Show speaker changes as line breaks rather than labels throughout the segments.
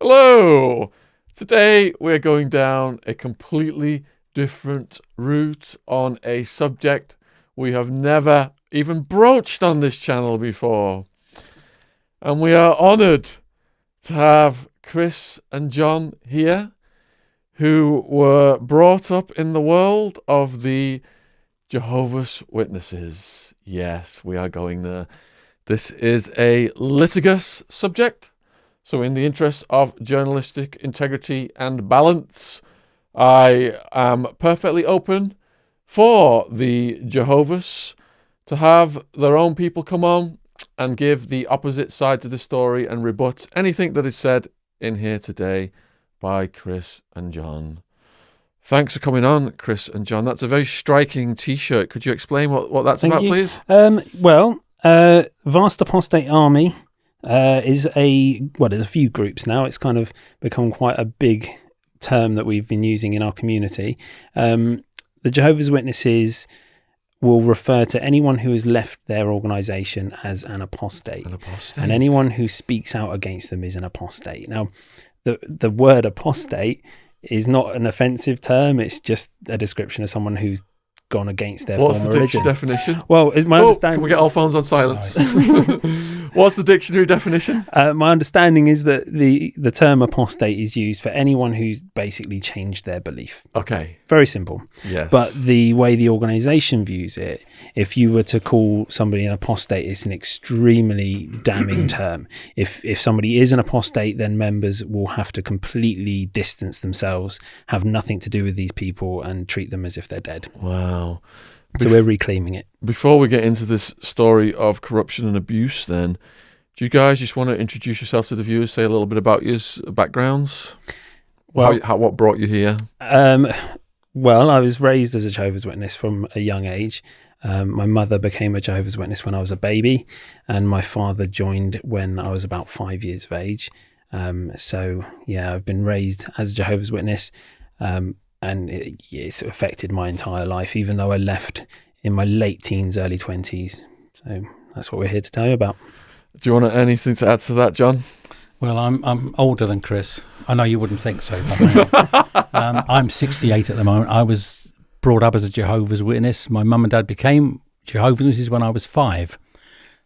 Hello! Today we're going down a completely different route on a subject we have never even broached on this channel before. And we are honoured to have Chris and John here, who were brought up in the world of the Jehovah's Witnesses. Yes, we are going there. This is a litigious subject. So in the interest of journalistic integrity and balance, I am perfectly open for the Jehovah's to have their own people come on and give the opposite side to the story and rebut anything that is said in here today by Chris and John. Thanks for coming on, Chris and John. That's a very striking T-shirt. Could you explain what that's about, please?
Vast Apostate Army there's a few groups now. It's kind of become quite a big term that we've been using in our community. The Jehovah's Witnesses will refer to anyone who has left their organisation as an apostate. And anyone who speaks out against them is an apostate. Now, the word apostate is not an offensive term. It's just a description of someone who's gone against their former religion.
What's the definition?
Well, my understanding...
Can we get all phones on silence? What's the dictionary definition?
My understanding is that the term apostate is used for anyone who's basically changed their belief.
Okay.
Very simple.
Yes.
But the way the organisation views it, if you were to call somebody an apostate, it's an extremely damning term. If somebody is an apostate, then members will have to completely distance themselves, have nothing to do with these people, and treat them as if they're dead.
Wow.
So we're reclaiming it. Before
we get into this story of corruption and abuse, then, do you guys just want to introduce yourself to the viewers, say a little bit about your backgrounds? Well, what brought you here?
Well, I was raised as a Jehovah's Witness from a young age. My mother became a Jehovah's Witness when I was a baby, and my father joined when I was about 5 years of age. So, yeah, I've been raised as a Jehovah's Witness, and it's affected my entire life, even though I left in my late teens, early 20s. So that's what we're here to tell you about.
Do you want anything to add to that, John?
Well, I'm older than Chris. I know you wouldn't think so, but I'm 68 at the moment. I was brought up as a Jehovah's Witness. My mum and dad became Jehovah's Witnesses when I was 5.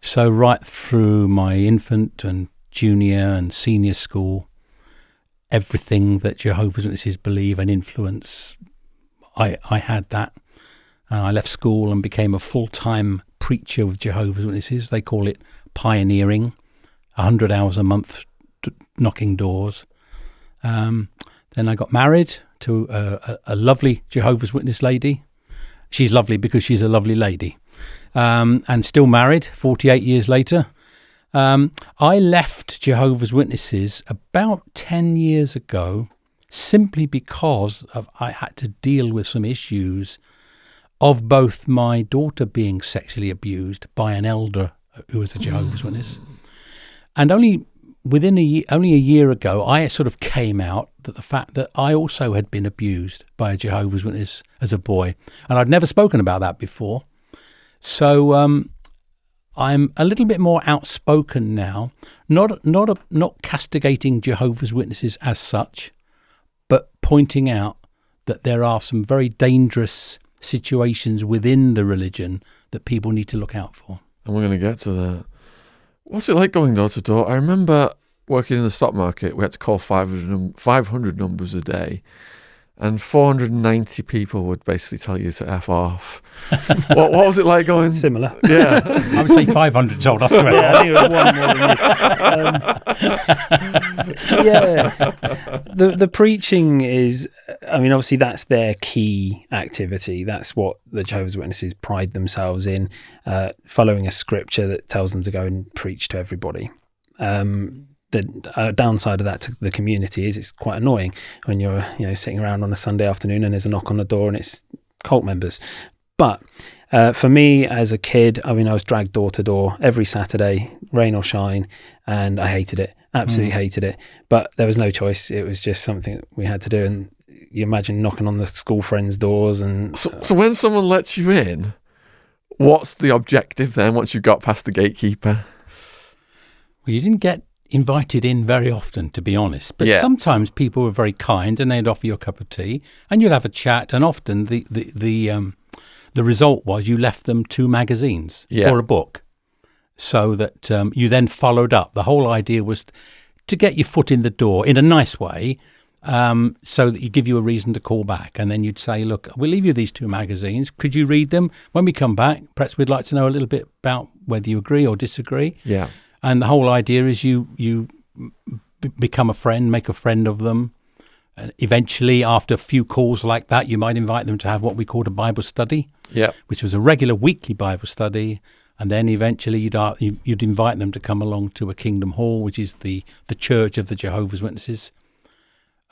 So right through my infant and junior and senior school, everything that Jehovah's Witnesses believe and influence, I had that. I left school and became a full-time preacher with Jehovah's Witnesses. They call it pioneering, 100 hours a month knocking doors. Then I got married to a lovely Jehovah's Witness lady. She's lovely because she's a lovely lady. And still married 48 years later. I left Jehovah's Witnesses about 10 years ago simply because I had to deal with some issues of both my daughter being sexually abused by an elder who was a Jehovah's Witness. And only a year ago, I sort of came out that the fact that I also had been abused by a Jehovah's Witness as a boy. And I'd never spoken about that before. So I'm a little bit more outspoken now, not castigating Jehovah's Witnesses as such, but pointing out that there are some very dangerous situations within the religion that people need to look out for.
And we're going to get to that. What's it like going door to door? I remember working in the stock market. We had to call 500 numbers a day. And 490 people would basically tell you to F off. What was it like going?
Similar.
Yeah.
I would say 500 told us to F off.
Yeah, I think it was one more than you. The preaching is, I mean, obviously that's their key activity. That's what the Jehovah's Witnesses pride themselves in, following a scripture that tells them to go and preach to everybody. The downside of that to the community is it's quite annoying when you're sitting around on a Sunday afternoon and there's a knock on the door and it's cult members. But for me as a kid, I mean, I was dragged door to door every Saturday, rain or shine, and I hated it, absolutely hated it. But there was no choice. It was just something that we had to do. And you imagine knocking on the school friends' doors. And
so when someone lets you in, what's the objective then once you got past the gatekeeper?
Well, you didn't get invited in very often, to be honest. But
Yeah.
sometimes people were very kind and they'd offer you a cup of tea and you'd have a chat. And often the result was you left them 2 magazines or a book, so that you then followed up. The whole idea was to get your foot in the door in a nice way, so that you give you a reason to call back. And then you'd say, look, we'll leave you these 2 magazines. Could you read them? When we come back, perhaps we'd like to know a little bit about whether you agree or disagree.
Yeah.
And the whole idea is you become a friend, make a friend of them. And eventually, after a few calls like that, you might invite them to have what we called a Bible study, which was a regular weekly Bible study. And then eventually you'd invite them to come along to a Kingdom Hall, which is the church of the Jehovah's Witnesses.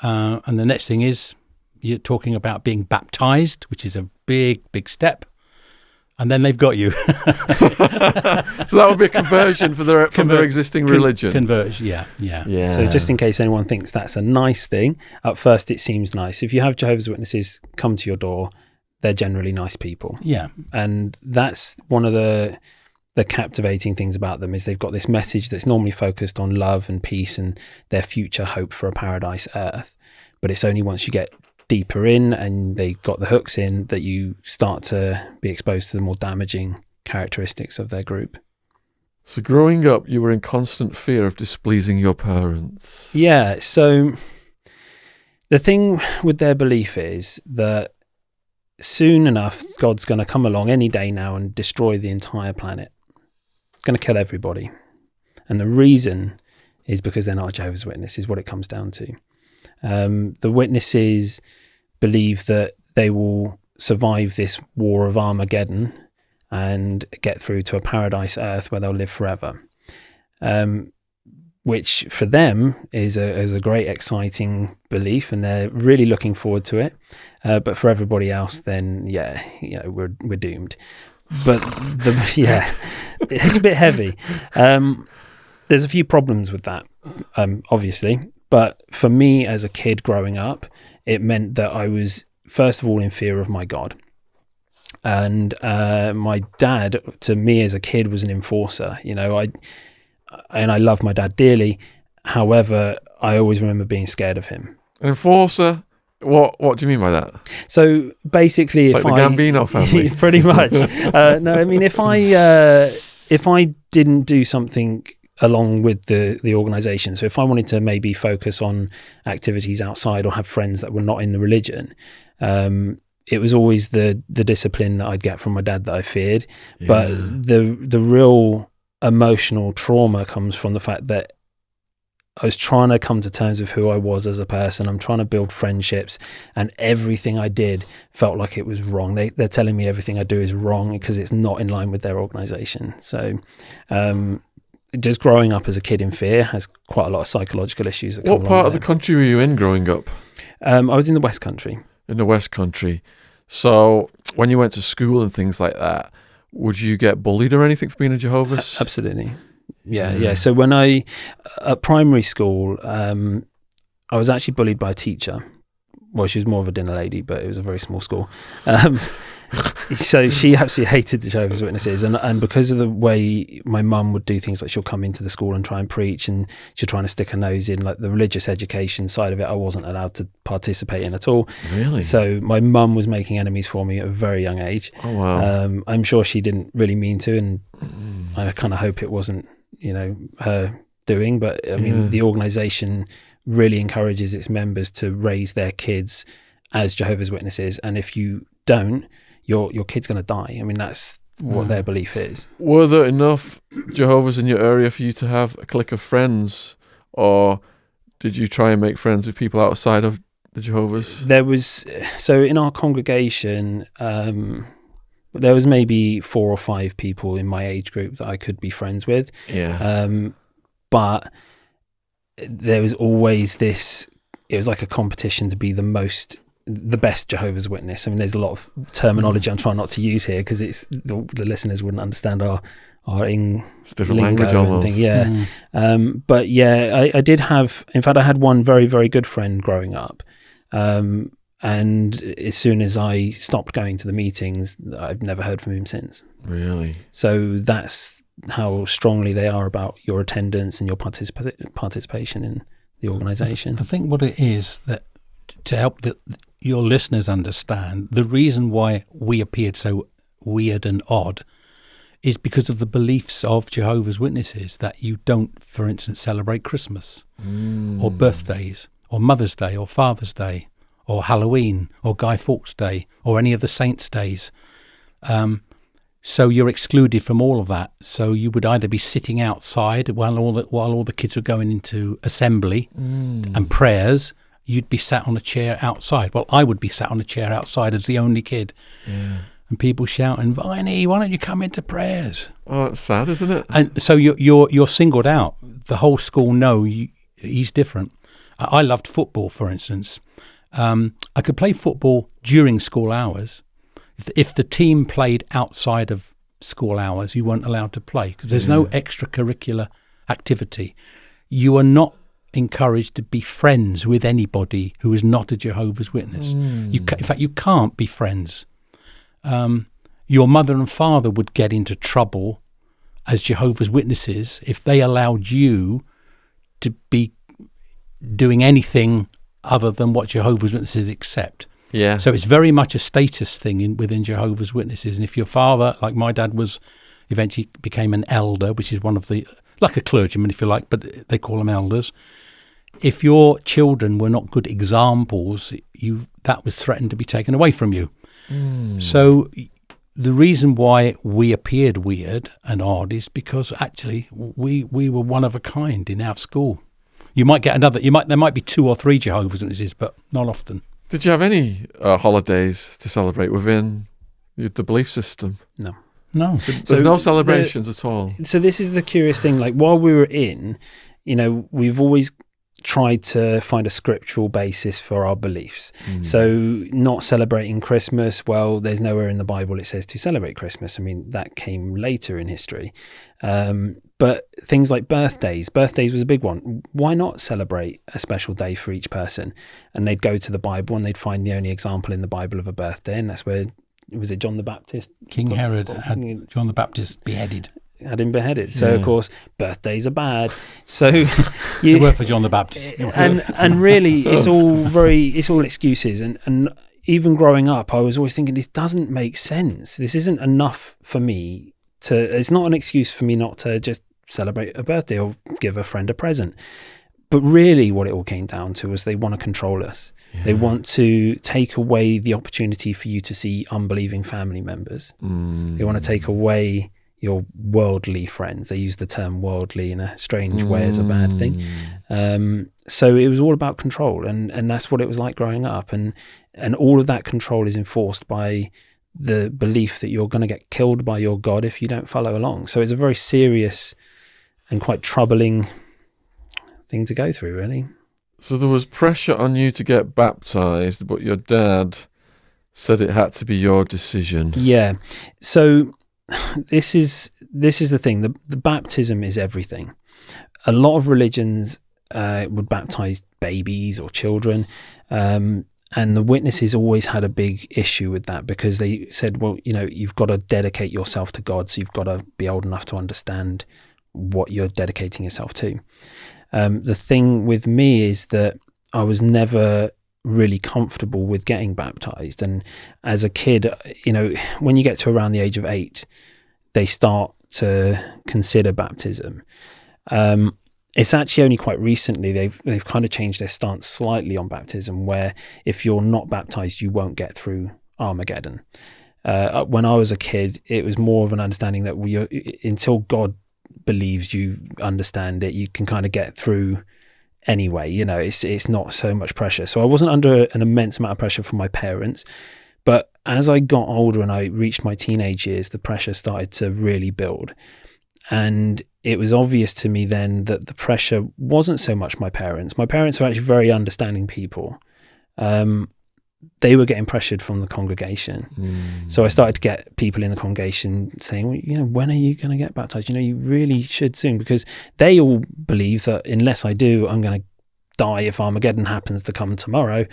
And the next thing is you're talking about being baptized, which is a big, big step. And then they've got you.
So that would be a conversion from their existing religion.
Conversion, yeah.
So just in case anyone thinks that's a nice thing, at first it seems nice. If you have Jehovah's Witnesses come to your door, they're generally nice people.
Yeah.
And that's one of the captivating things about them, is they've got this message that's normally focused on love and peace and their future hope for a paradise earth. But it's only once you get deeper in and they got the hooks in that you start to be exposed to the more damaging characteristics of their group.
So growing up, you were in constant fear of displeasing your parents.
Yeah, so the thing with their belief is that soon enough, God's going to come along any day now and destroy the entire planet. It's going to kill everybody. And the reason is because they're not Jehovah's Witnesses, is what it comes down to. The witnesses believe that they will survive this war of Armageddon and get through to a paradise earth where they'll live forever. Which for them is a great, exciting belief, and they're really looking forward to it. But for everybody else, then we're doomed. But it's a bit heavy. There's a few problems with that, obviously. But for me, as a kid growing up, it meant that I was first of all in fear of my God. And my dad, to me as a kid, was an enforcer. I love my dad dearly. However, I always remember being scared of him.
An enforcer? What do you mean by that?
So basically,
like the Gambino family?
Pretty much. No, I mean, if I didn't do something along with the organisation, so if I wanted to maybe focus on activities outside or have friends that were not in the religion, it was always the discipline that I'd get from my dad that I feared. Yeah. But the real emotional trauma comes from the fact that I was trying to come to terms with who I was as a person. I'm trying to build friendships, and everything I did felt like it was wrong. They're telling me everything I do is wrong because it's not in line with their organisation. So just growing up as a kid in fear has quite a lot of psychological issues that come along.
What part of the country were you in growing up?
I was in the West Country.
In the West Country. So when you went to school and things like that, would you get bullied or anything for being a Jehovah's?
Absolutely. Yeah. So when at primary school, I was actually bullied by a teacher. Well, she was more of a dinner lady, but it was a very small school. So she absolutely hated the Jehovah's Witnesses, and because of the way my mum would do things, like she'll come into the school and try and preach, and she'll try to stick her nose in, like the religious education side of it, I wasn't allowed to participate in at all.
Really?
So my mum was making enemies for me at a very young age.
Oh wow!
I'm sure she didn't really mean to, and I kind of hope it wasn't, her doing. But I mean, the organisation really encourages its members to raise their kids as Jehovah's Witnesses, and if you don't, your kid's going to die. I mean, that's what their belief is. Were
there enough Jehovah's in your area for you to have a clique of friends, or did you try and make friends with people outside of the Jehovah's?
There was, so in our congregation, there was maybe 4 or 5 people in my age group that I could be friends with.
Yeah.
But there was always this, it was like a competition to be the best Jehovah's Witness. I mean, there's a lot of terminology I'm trying not to use here because it's the listeners wouldn't understand our
it's different language almost.
Yeah. But yeah, I did have, in fact, I had one very, very good friend growing up. And as soon as I stopped going to the meetings, I've never heard from him since.
Really?
So that's how strongly they are about your attendance and your participation in the organisation.
I think what it is, that to help your listeners understand, the reason why we appeared so weird and odd is because of the beliefs of Jehovah's Witnesses, that you don't, for instance, celebrate Christmas or birthdays or Mother's Day or Father's Day or Halloween or Guy Fawkes Day or any of the saints' days. So you're excluded from all of that. So you would either be sitting outside while all the kids were going into assembly and prayers. You'd be sat on a chair outside. Well, I would be sat on a chair outside as the only kid. Yeah. And people shouting, "Viney, why don't you come into prayers?"
Oh, that's sad, isn't it?
And so you're singled out. The whole school know he's different. I loved football, for instance. I could play football during school hours. If the team played outside of school hours, you weren't allowed to play because there's no extracurricular activity. You are not encouraged to be friends with anybody who is not a Jehovah's Witness. In fact, you can't be friends. Your mother and father would get into trouble as Jehovah's Witnesses if they allowed you to be doing anything other than what Jehovah's Witnesses accept.
Yeah.
So it's very much a status thing within Jehovah's Witnesses. And if your father, like my dad was, eventually became an elder, which is one of the, like a clergyman, if you like, but they call them elders. If your children were not good examples, that was threatened to be taken away from you. So the reason why we appeared weird and odd is because actually we were one of a kind in our school. You might get another. There might be 2 or 3 Jehovah's Witnesses, but not often.
Did you have any holidays to celebrate within the belief system?
No.
There's no celebrations at all.
So this is the curious thing. Like while we were in, we've always tried to find a scriptural basis for our beliefs. So not celebrating Christmas, well, there's nowhere in the Bible it says to celebrate Christmas. I mean, that came later in history. But things like birthdays was a big one. Why not celebrate a special day for each person? And they'd go to the Bible and they'd find the only example in the Bible of a birthday, and that's where, was it John the Baptist?
King Herod had John the Baptist beheaded.
Had him beheaded. So of course birthdays are bad. So
they were for John the Baptist.
and really it's all excuses. And even growing up I was always thinking, this doesn't make sense. This isn't enough for me it's not an excuse for me not to just celebrate a birthday or give a friend a present. But really what it all came down to was they want to control us. They want to take away the opportunity for you to see unbelieving family members. They want to take away your worldly friends. They use the term worldly in a strange way as a bad thing. So it was all about control, and that's what it was like growing up. And all of that control is enforced by the belief that you're going to get killed by your God if you don't follow along. So it's a very serious and quite troubling thing to go through, really.
So there was pressure on you to get baptized, but your dad said it had to be your decision.
Yeah. So this is the thing. The baptism is everything. A lot of religions would baptize babies or children, and the Witnesses always had a big issue with that, because they said, well, you've got to dedicate yourself to God, so you've got to be old enough to understand what you're dedicating yourself to. The thing with me is that I was never really comfortable with getting baptized. And as a kid, when you get to around the age of 8, they start to consider baptism. It's actually only quite recently they've kind of changed their stance slightly on baptism, where if you're not baptized, you won't get through Armageddon. When I was a kid, it was more of an understanding that until God believes you understand it, you can kind of get through anyway. It's not so much pressure. So I wasn't under an immense amount of pressure from my parents, but as I got older and I reached my teenage years, the pressure started to really build. And it was obvious to me then that the pressure wasn't so much my parents. My parents are actually very understanding people. They were getting pressured from the congregation. So I started to get people in the congregation saying, well, when are you going to get baptized? You really should soon, because they all believe that unless I do, I'm going to die if Armageddon happens to come tomorrow.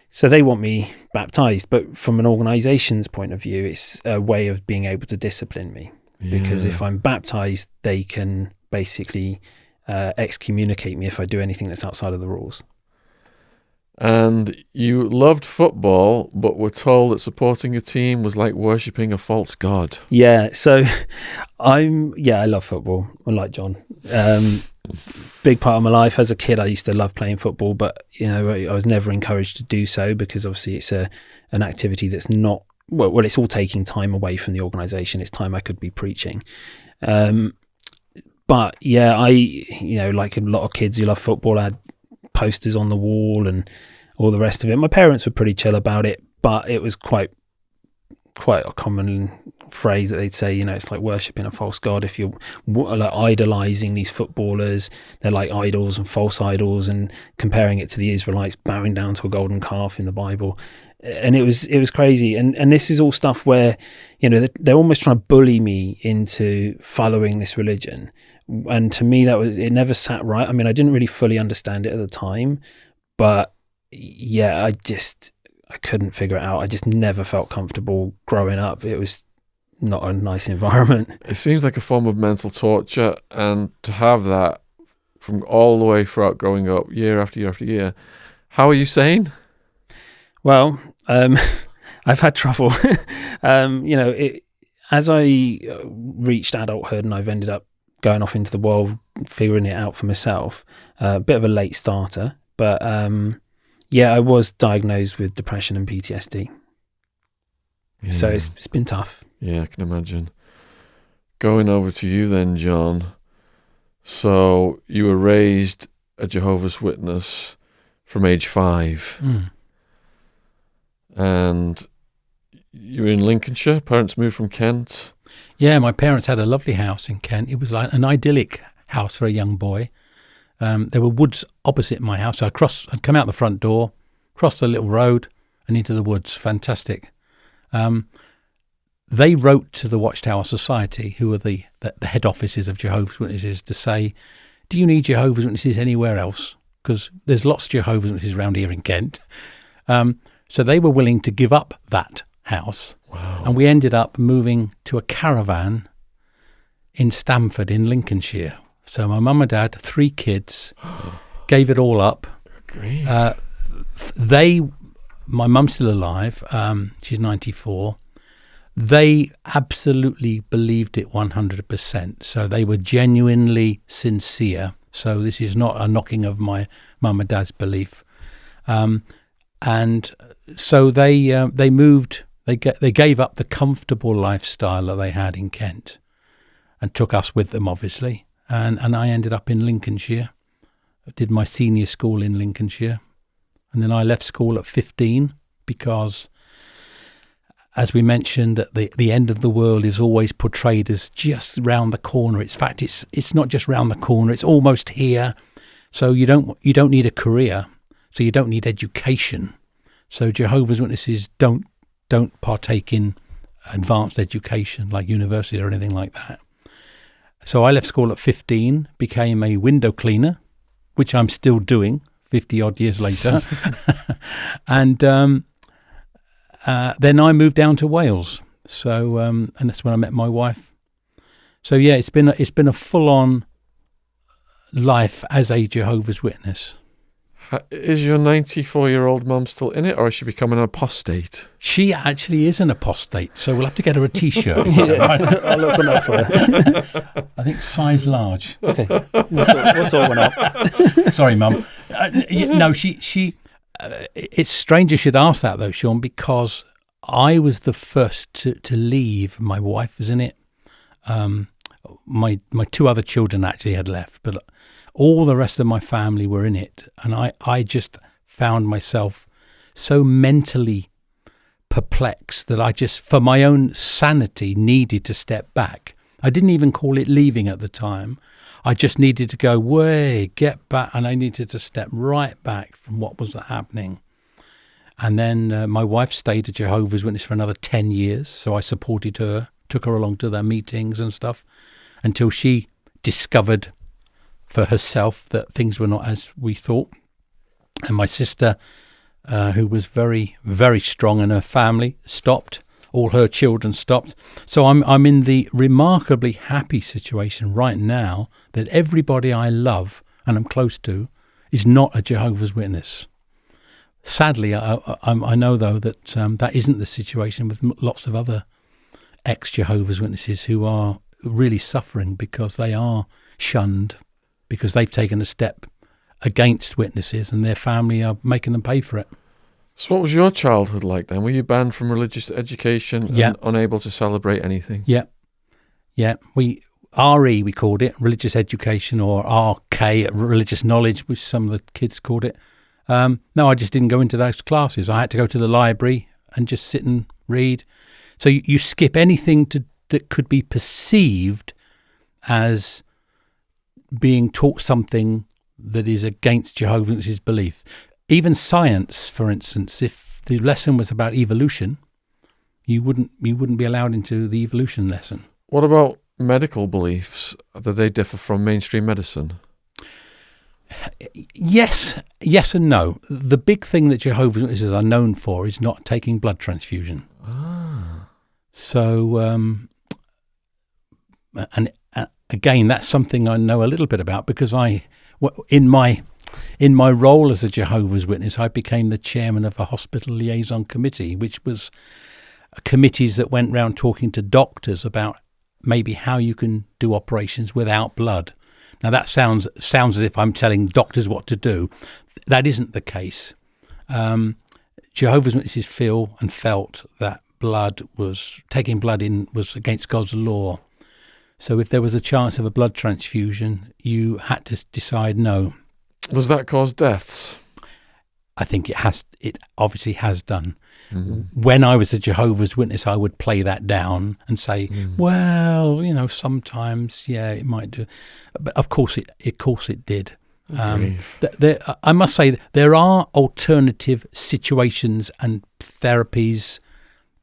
So they want me baptized. But from an organization's point of view, it's a way of being able to discipline me. because if I'm baptized, they can basically excommunicate me if I do anything that's outside of the rules.
And you loved football, but were told that supporting a team was like worshipping a false god.
Yeah, so I love football. I'm like John. Big part of my life as a kid, I used to love playing football, but I was never encouraged to do so because obviously it's an activity that's not well. It's all taking time away from the organisation. It's time I could be preaching. But yeah, like a lot of kids who love football, I had posters on the wall and all the rest of it. My parents were pretty chill about it, but it was quite a common phrase that they'd say, it's like worshipping a false god. If you're like idolizing these footballers, they're like idols and false idols, and comparing it to the Israelites bowing down to a golden calf in the Bible. And it was crazy. And this is all stuff where, they're almost trying to bully me into following this religion. And to me, it never sat right. I mean, I didn't really fully understand it at the time, but yeah, I couldn't figure it out. I just never felt comfortable growing up. It was not a nice environment.
It seems like a form of mental torture, and to have that from all the way throughout growing up, year after year after year. How are you sane?
Well, I've had trouble. As I reached adulthood and I've ended up going off into the world, figuring it out for myself, a bit of a late starter, but I was diagnosed with depression and PTSD. Yeah. So it's been tough.
Yeah, I can imagine. Going over to you then, John. So you were raised a Jehovah's Witness from age 5. And you were in Lincolnshire. Parents moved from Kent.
Yeah, my parents had a lovely house in Kent. It was like an idyllic house for a young boy. There were woods opposite my house. So I'd come out the front door, cross the little road and into the woods. Fantastic. They wrote to the Watchtower Society, who are the head offices of Jehovah's Witnesses, to say, do you need Jehovah's Witnesses anywhere else? Because there's lots of Jehovah's Witnesses around here in Kent. So they were willing to give up that house.
Wow.
And we ended up moving to a caravan in Stamford in Lincolnshire. So my mum and dad, 3 kids, gave it all up.
Great.
My mum's still alive. She's 94. They absolutely believed it 100%. So they were genuinely sincere. So this is not a knocking of my mum and dad's belief. And so they moved. They gave up the comfortable lifestyle that they had in Kent, and took us with them, obviously. And I ended up in Lincolnshire. I did my senior school in Lincolnshire, and then I left school at 15 because, as we mentioned, that the end of the world is always portrayed as just round the corner. In fact, it's not just round the corner; it's almost here. So you don't need a career. So you don't need education. So Jehovah's Witnesses don't partake in advanced education like university or anything like that. So I left school at 15, became a window cleaner, which I'm still doing 50 odd years later. And then I moved down to Wales. So and that's when I met my wife. So yeah, it's been a full on life as a Jehovah's Witness.
Is your 94-year-old mum still in it, or has she become an apostate?
She actually is an apostate, so we'll have to get her a T-shirt.
I'll look one up for her.
I think size large.
Okay, what's all one up?
Sorry, Mum. No, she. It's strange you should ask that though, Shaun, because I was the first to leave. My wife was in it. My 2 other children actually had left, but all the rest of my family were in it. And I just found myself so mentally perplexed that I just, for my own sanity, needed to step back. I didn't even call it leaving at the time. I just needed to go, get back. And I needed to step right back from what was happening. And then my wife stayed at Jehovah's Witness for another 10 years. So I supported her, took her along to their meetings and stuff, until she discovered for herself that things were not as we thought. And my sister, who was very, very strong in her family, stopped all her children stopped. So I'm in the remarkably happy situation right now that everybody I love and I'm close to is not a Jehovah's Witness. Sadly, I know, though, that that isn't the situation with lots of other ex-Jehovah's Witnesses who are really suffering because they are shunned, because they've taken a step against witnesses and their family are making them pay for it.
So what was your childhood like then? Were you banned from religious education and unable to celebrate anything?
Yeah. RE, we called it, religious education, or RK, religious knowledge, which some of the kids called it. No, I just didn't go into those classes. I had to go to the library and just sit and read. So you skip anything that could be perceived as being taught something that is against Jehovah's Witnesses' belief. Even science, for instance, if the lesson was about evolution, you wouldn't be allowed into the evolution lesson.
What about medical beliefs? Do they differ from mainstream medicine?
Yes and no. The big thing that Jehovah's Witnesses are known for is not taking blood transfusion. So, and again, that's something I know a little bit about because in my role as a Jehovah's Witness, I became the chairman of a hospital liaison committee, which was committees that went round talking to doctors about maybe how you can do operations without blood. Now that sounds as if I'm telling doctors what to do. That isn't the case. Jehovah's Witnesses feel and felt that taking blood in was against God's law. So if there was a chance of a blood transfusion, you had to decide no.
Does that cause deaths?
I think it obviously has done. Mm-hmm. When I was a Jehovah's Witness, I would play that down and say, well, sometimes, it might do. But of course it did. I must say there are alternative situations and therapies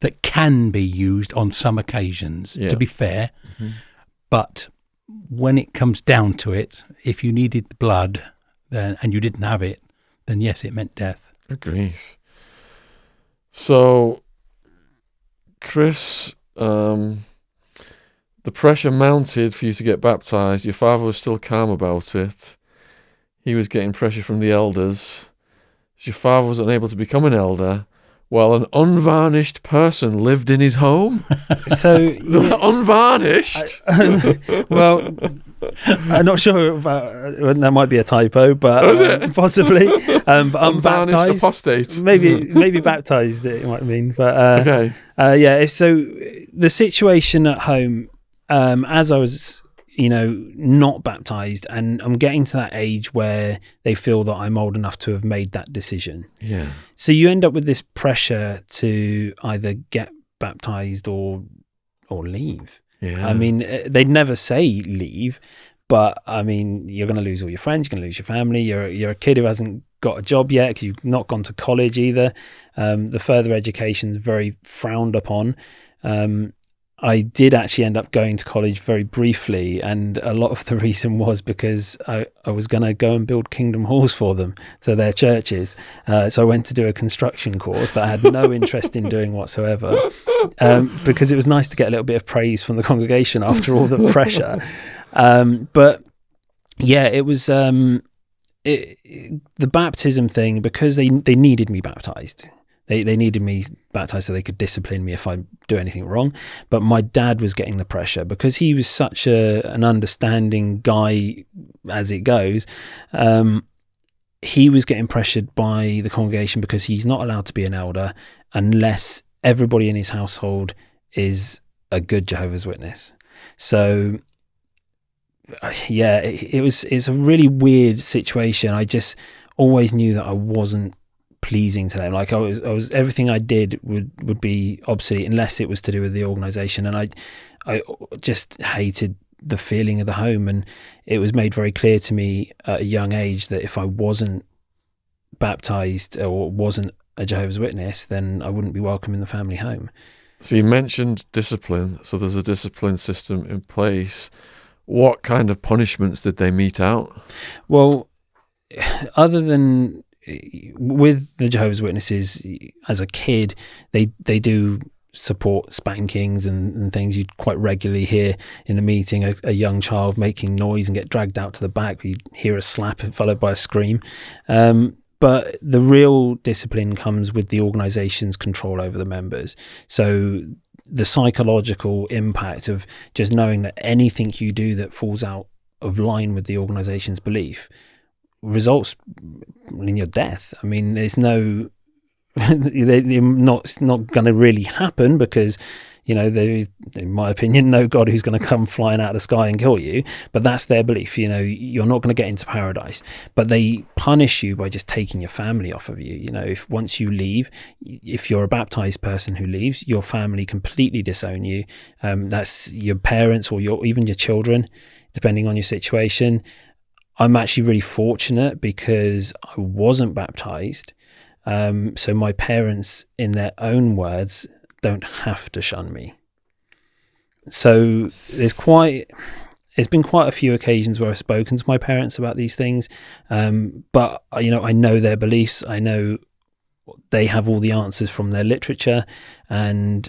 that can be used on some occasions, to be fair. Mm-hmm. But when it comes down to it, if you needed blood and you didn't have it, then yes, it meant death.
Agree. So, Chris, the pressure mounted for you to get baptised. Your father was still calm about it. He was getting pressure from the elders. Your father was unable to become an elder, while an unvarnished person lived in his home.
So
unvarnished.
Well, I'm not sure about that. Might be a typo, but possibly. But
unvarnished apostate.
Maybe baptized. It might mean, but
okay.
So the situation at home, as I was, not baptized, and I'm getting to that age where they feel that I'm old enough to have made that decision.
Yeah.
So you end up with this pressure to either get baptized or leave.
Yeah.
I mean, they'd never say leave, but I mean, you're going to lose all your friends, you're going to lose your family. You're a kid who hasn't got a job yet because you've not gone to college either. The further education is very frowned upon. I did actually end up going to college very briefly, and a lot of the reason was because I was going to go and build kingdom halls for them, so their churches. So I went to do a construction course that I had no interest in doing whatsoever, because it was nice to get a little bit of praise from the congregation after all the pressure. But yeah, it was the baptism thing, because they needed me baptized. They needed me baptized so they could discipline me if I do anything wrong. But my dad was getting the pressure because he was such an understanding guy as it goes. He was getting pressured by the congregation because he's not allowed to be an elder unless everybody in his household is a good Jehovah's Witness. So yeah, it's a really weird situation. I just always knew that I wasn't pleasing to them. Like I was everything I did would be obsolete unless it was to do with the organization, and I just hated the feeling of the home. And it was made very clear to me at a young age that if I wasn't baptized or wasn't a Jehovah's Witness, then I wouldn't be welcome in the family home.
So you mentioned discipline. So there's a discipline system in place. What kind of punishments did they mete out?
Well, other than with the Jehovah's Witnesses, as a kid, they do support spankings and things. You'd quite regularly hear in a meeting a young child making noise and get dragged out to the back. You'd hear a slap followed by a scream. But the real discipline comes with the organisation's control over the members. So the psychological impact of just knowing that anything you do that falls out of line with the organisation's belief results in your death. I mean, there's no... it's not going to really happen because, you know, there is, in my opinion, no God who's going to come flying out of the sky and kill you. But that's their belief. You know, you're not going to get into paradise. But they punish you by just taking your family off of you. You know, if once you leave, if you're a baptized person who leaves, your family completely disown you. That's your parents or even your children, depending on your situation. I'm actually really fortunate because I wasn't baptized. So my parents, in their own words, don't have to shun me. So there's been quite a few occasions where I've spoken to my parents about these things. But, you know, I know their beliefs. I know they have all the answers from their literature. And,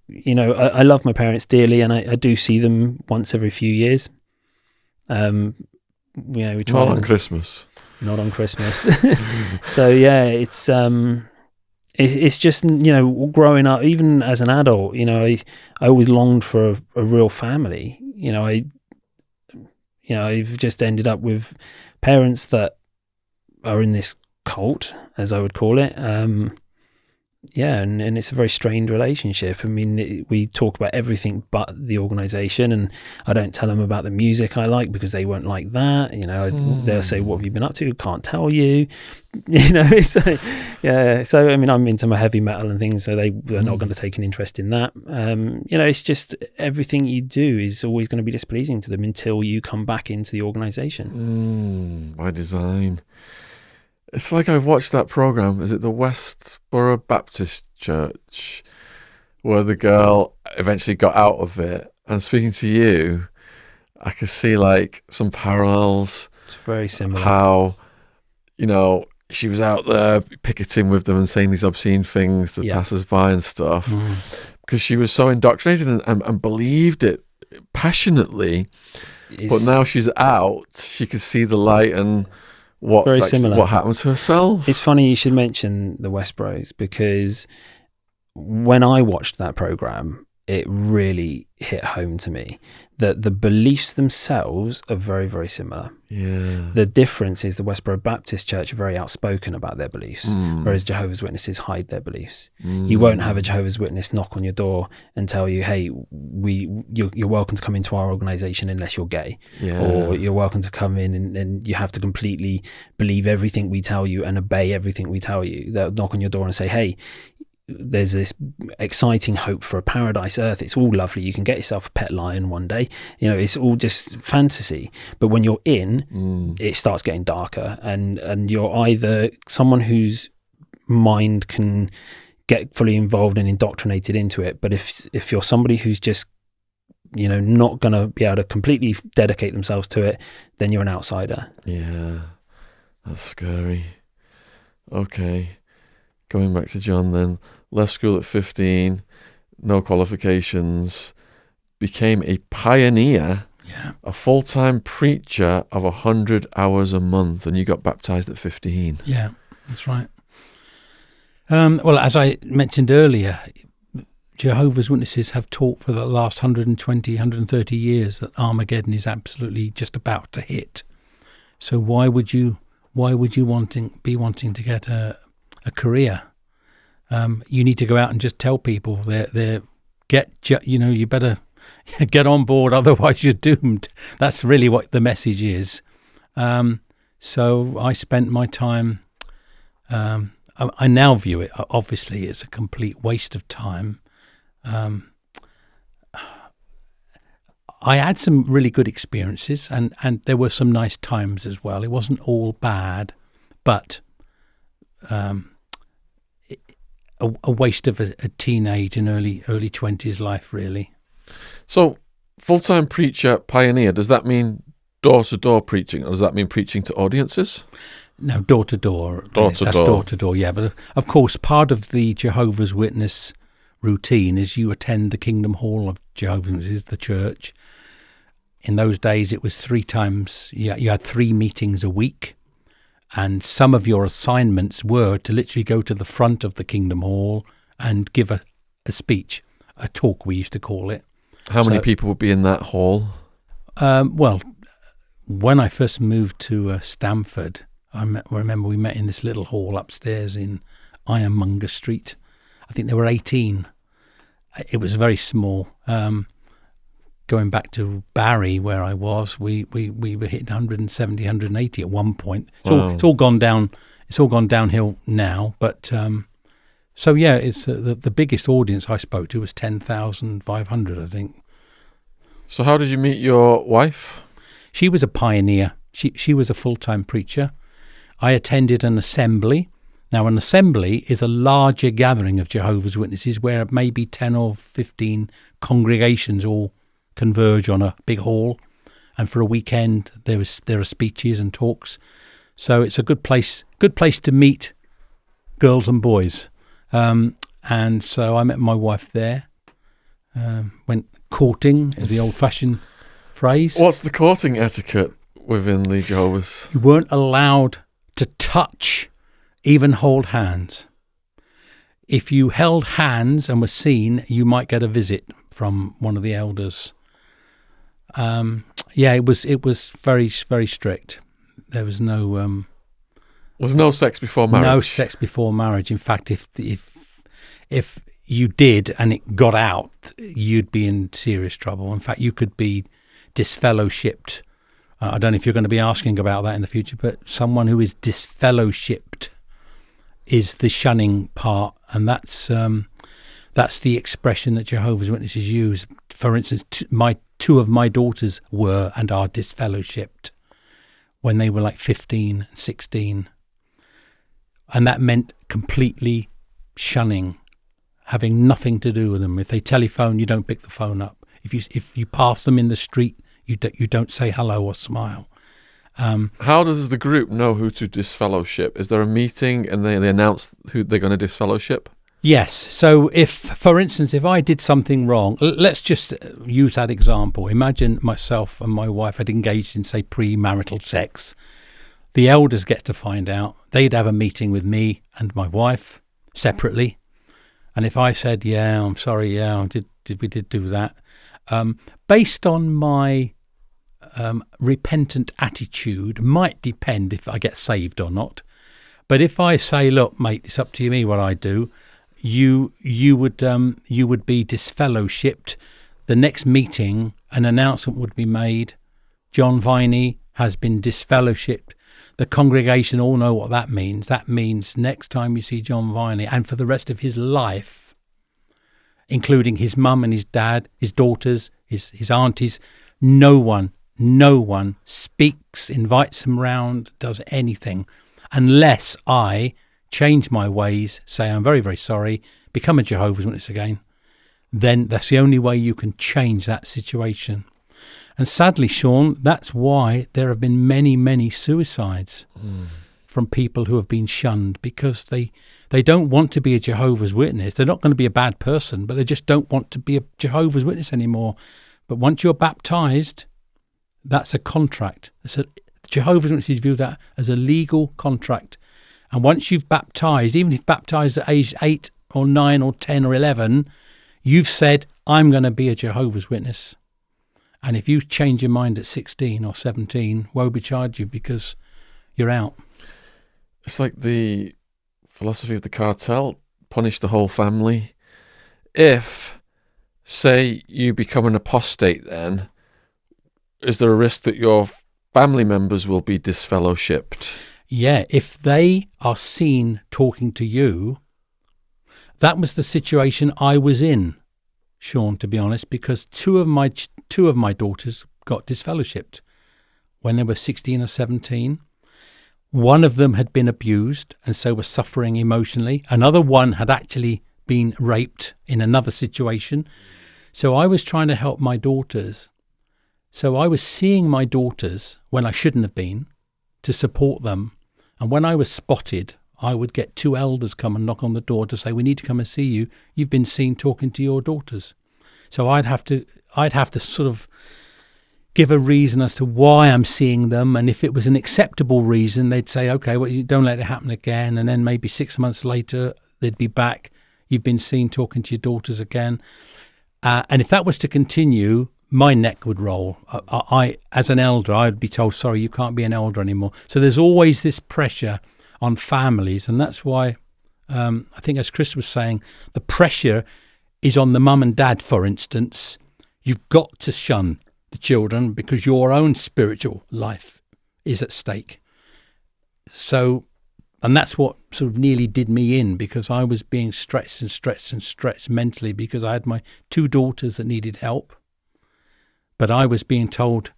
you know, I love my parents dearly, and I do see them once every few years. You know, we try
Not on Christmas.
Not on Christmas. So yeah, it's just, you know, growing up, even as an adult, you know, I always longed for a real family. You know, I've just ended up with parents that are in this cult, as I would call it. Yeah, and it's a very strained relationship. I mean, we talk about everything but the organisation, and I don't tell them about the music I like because they won't like that. You know, they'll say, "What have you been up to?" Can't tell you. You know, it's yeah. So I mean, I'm into my heavy metal and things, so they're not going to take an interest in that. You know, it's just everything you do is always going to be displeasing to them until you come back into the organisation.
By design. It's like I've watched that program. Is it the Westboro Baptist Church, where the girl eventually got out of it? And speaking to you, I could see like some parallels.
It's very similar.
How, you know, she was out there picketing with them and saying these obscene things to passers-by and stuff, because she was so indoctrinated and believed it passionately. But now she's out, she can see the light and what happened to herself.
It's funny you should mention the Westboros, because when I watched that program, it really hit home to me that the beliefs themselves are very, very similar.
Yeah.
The difference is the Westboro Baptist Church are very outspoken about their beliefs, whereas Jehovah's Witnesses hide their beliefs. You won't have a Jehovah's Witness knock on your door and tell you, "Hey, you're welcome to come into our organisation unless you're gay," or "You're welcome to come in and you have to completely believe everything we tell you and obey everything we tell you." They'll knock on your door and say, "Hey, there's this exciting hope for a paradise earth. It's all lovely. You can get yourself a pet lion one day. You know, it's all just fantasy." But when you're in, it starts getting darker, and you're either someone whose mind can get fully involved and indoctrinated into it. But if you're somebody who's just, you know, not going to be able to completely dedicate themselves to it, then you're an outsider.
Yeah, that's scary. Okay. Going back to John then, left school at 15, no qualifications, became a pioneer, a full-time preacher of 100 hours a month, and you got baptized at 15.
Yeah, that's right. Well, as I mentioned earlier, Jehovah's Witnesses have taught for the last 120, 130 years that Armageddon is absolutely just about to hit. So why would you be wanting to get a career? You need to go out and just tell people you better get on board, otherwise you're doomed. That's really what the message is. So I spent my time, I now view it, obviously, as a complete waste of time. I had some really good experiences, and there were some nice times as well. It wasn't all bad, but a waste of a teenage and early 20s life, really.
So, full-time preacher, pioneer, does that mean door-to-door preaching, or does that mean preaching to audiences?
No, door-to-door.
Door-to-door.
That's door-to-door, yeah. But of course, part of the Jehovah's Witness routine is you attend the Kingdom Hall of Jehovah's Witnesses, the church. In those days, it was 3 times. You had 3 meetings a week, and some of your assignments were to literally go to the front of the Kingdom Hall and give a speech, a talk we used to call it.
How many people would be in that hall?
Well, when I first moved to Stamford, I remember we met in this little hall upstairs in Ironmonger Street. I think there were 18. It was very small. Going back to Barry, where I was, we were hitting 170, 180 at one point. It's all gone down. It's all gone downhill now. But so yeah, it's the biggest audience I spoke to was 10,500, I think.
So how did you meet your wife?
She was a pioneer. She was a full-time preacher. I attended an assembly. Now, an assembly is a larger gathering of Jehovah's Witnesses where maybe 10 or 15 congregations all converge on a big hall, and for a weekend there are speeches and talks. So it's a good place to meet girls and boys. And so I met my wife there. Went courting, is the old-fashioned phrase.
What's the courting etiquette within the Jehovah's?
You weren't allowed to touch, even hold hands. If you held hands and were seen, you might get a visit from one of the elders. It was very, very strict. There was no
was no sex before marriage.
No sex before marriage. In fact, if you did and it got out, you'd be in serious trouble. In fact, you could be disfellowshipped. I don't know if you're going to be asking about that in the future, but someone who is disfellowshipped is the shunning part, and that's the expression that Jehovah's Witnesses use. For instance, 2 of my daughters were and are disfellowshipped when they were like 15, 16. And that meant completely shunning, having nothing to do with them. If they telephone, you don't pick the phone up. If you pass them in the street, you don't say hello or smile.
How does the group know who to disfellowship? Is there a meeting and they announce who they're going to disfellowship?
Yes. So if, for instance, if I did something wrong, let's just use that example. Imagine myself and my wife had engaged in, say, premarital sex. The elders get to find out. They'd have a meeting with me and my wife separately. And if I said, yeah, I'm sorry, yeah, we did do that. Based on my repentant attitude, might depend if I get saved or not. But if I say, look, mate, it's up to me what I do, you would be disfellowshipped. The next meeting, an announcement would be made. John Viney has been disfellowshipped. The congregation all know what that means. That means next time you see John Viney, and for the rest of his life, including his mum and his dad, his daughters, his aunties, no one speaks, invites them round, does anything, unless I change my ways, say I'm very, very sorry, become a Jehovah's Witness again. Then that's the only way you can change that situation. And sadly, Shaun, that's why there have been many, many suicides from people who have been shunned, because they don't want to be a Jehovah's Witness. They're not going to be a bad person, but they just don't want to be a Jehovah's Witness anymore. But once you're baptized, that's a contract. Jehovah's Witnesses view that as a legal contract. And once you've baptized, even if baptized at age 8 or 9 or 10 or 11, you've said, I'm going to be a Jehovah's Witness. And if you change your mind at 16 or 17, woe betide you, because you're out.
It's like the philosophy of the cartel, punish the whole family. If, say, you become an apostate, then is there a risk that your family members will be disfellowshipped?
Yeah, if they are seen talking to you, that was the situation I was in, Shaun, to be honest, because two of my daughters got disfellowshipped when they were 16 or 17. One of them had been abused and so was suffering emotionally. Another one had actually been raped in another situation. So I was trying to help my daughters. So I was seeing my daughters when I shouldn't have been, to support them. And when I was spotted, I would get 2 elders come and knock on the door to say, we need to come and see you. You've been seen talking to your daughters. So I'd have to sort of give a reason as to why I'm seeing them. And if it was an acceptable reason, they'd say, okay, well, you don't let it happen again. And then maybe 6 months later, they'd be back. You've been seen talking to your daughters again. And if that was to continue, my neck would roll. I, as an elder, I'd be told, sorry, you can't be an elder anymore. So there's always this pressure on families. And that's why I think, as Chris was saying, the pressure is on the mum and dad, for instance. You've got to shun the children because your own spiritual life is at stake. So, and that's what sort of nearly did me in, because I was being stretched mentally because I had my 2 daughters that needed help. But I was being told,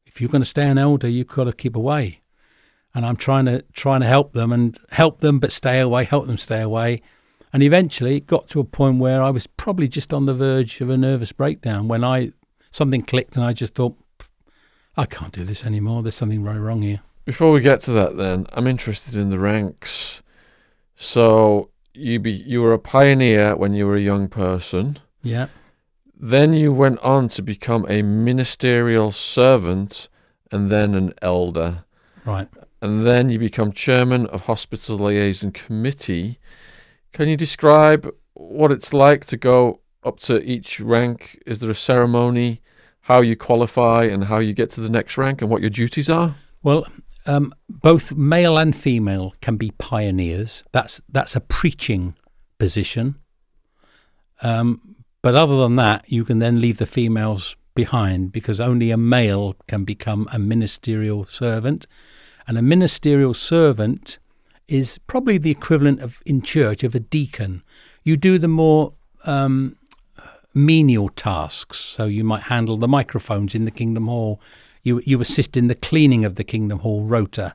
if you're going to stay an elder, you've got to keep away. And I'm trying to help them, but stay away, help them stay away. And eventually it got to a point where I was probably just on the verge of a nervous breakdown when something clicked and I just thought, I can't do this anymore. There's something very wrong here.
Before we get to that then, I'm interested in the ranks. So you were a pioneer when you were a young person.
Yeah.
Then you went on to become a ministerial servant and then an elder.
Right.
And then you become chairman of Hospital Liaison Committee. Can you describe what it's like to go up to each rank? Is there a ceremony, how you qualify and how you get to the next rank and what your duties are?
Well, both male and female can be pioneers. That's a preaching position. But other than that, you can then leave the females behind, because only a male can become a ministerial servant. And a ministerial servant is probably the equivalent of, in church, of a deacon. You do the more menial tasks. So you might handle the microphones in the Kingdom Hall. You assist in the cleaning of the Kingdom Hall rota.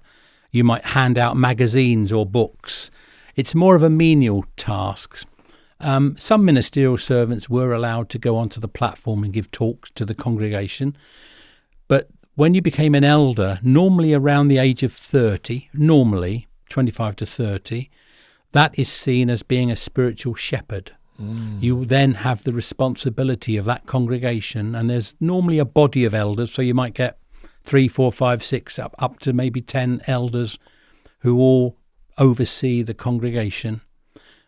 You might hand out magazines or books. It's more of a menial task. Some ministerial servants were allowed to go onto the platform and give talks to the congregation. But when you became an elder, normally around the age of 30, 25 to 30, that is seen as being a spiritual shepherd. You then have the responsibility of that congregation, and there's normally a body of elders, so you might get 3, 4, 5, 6, up to maybe 10 elders who all oversee the congregation.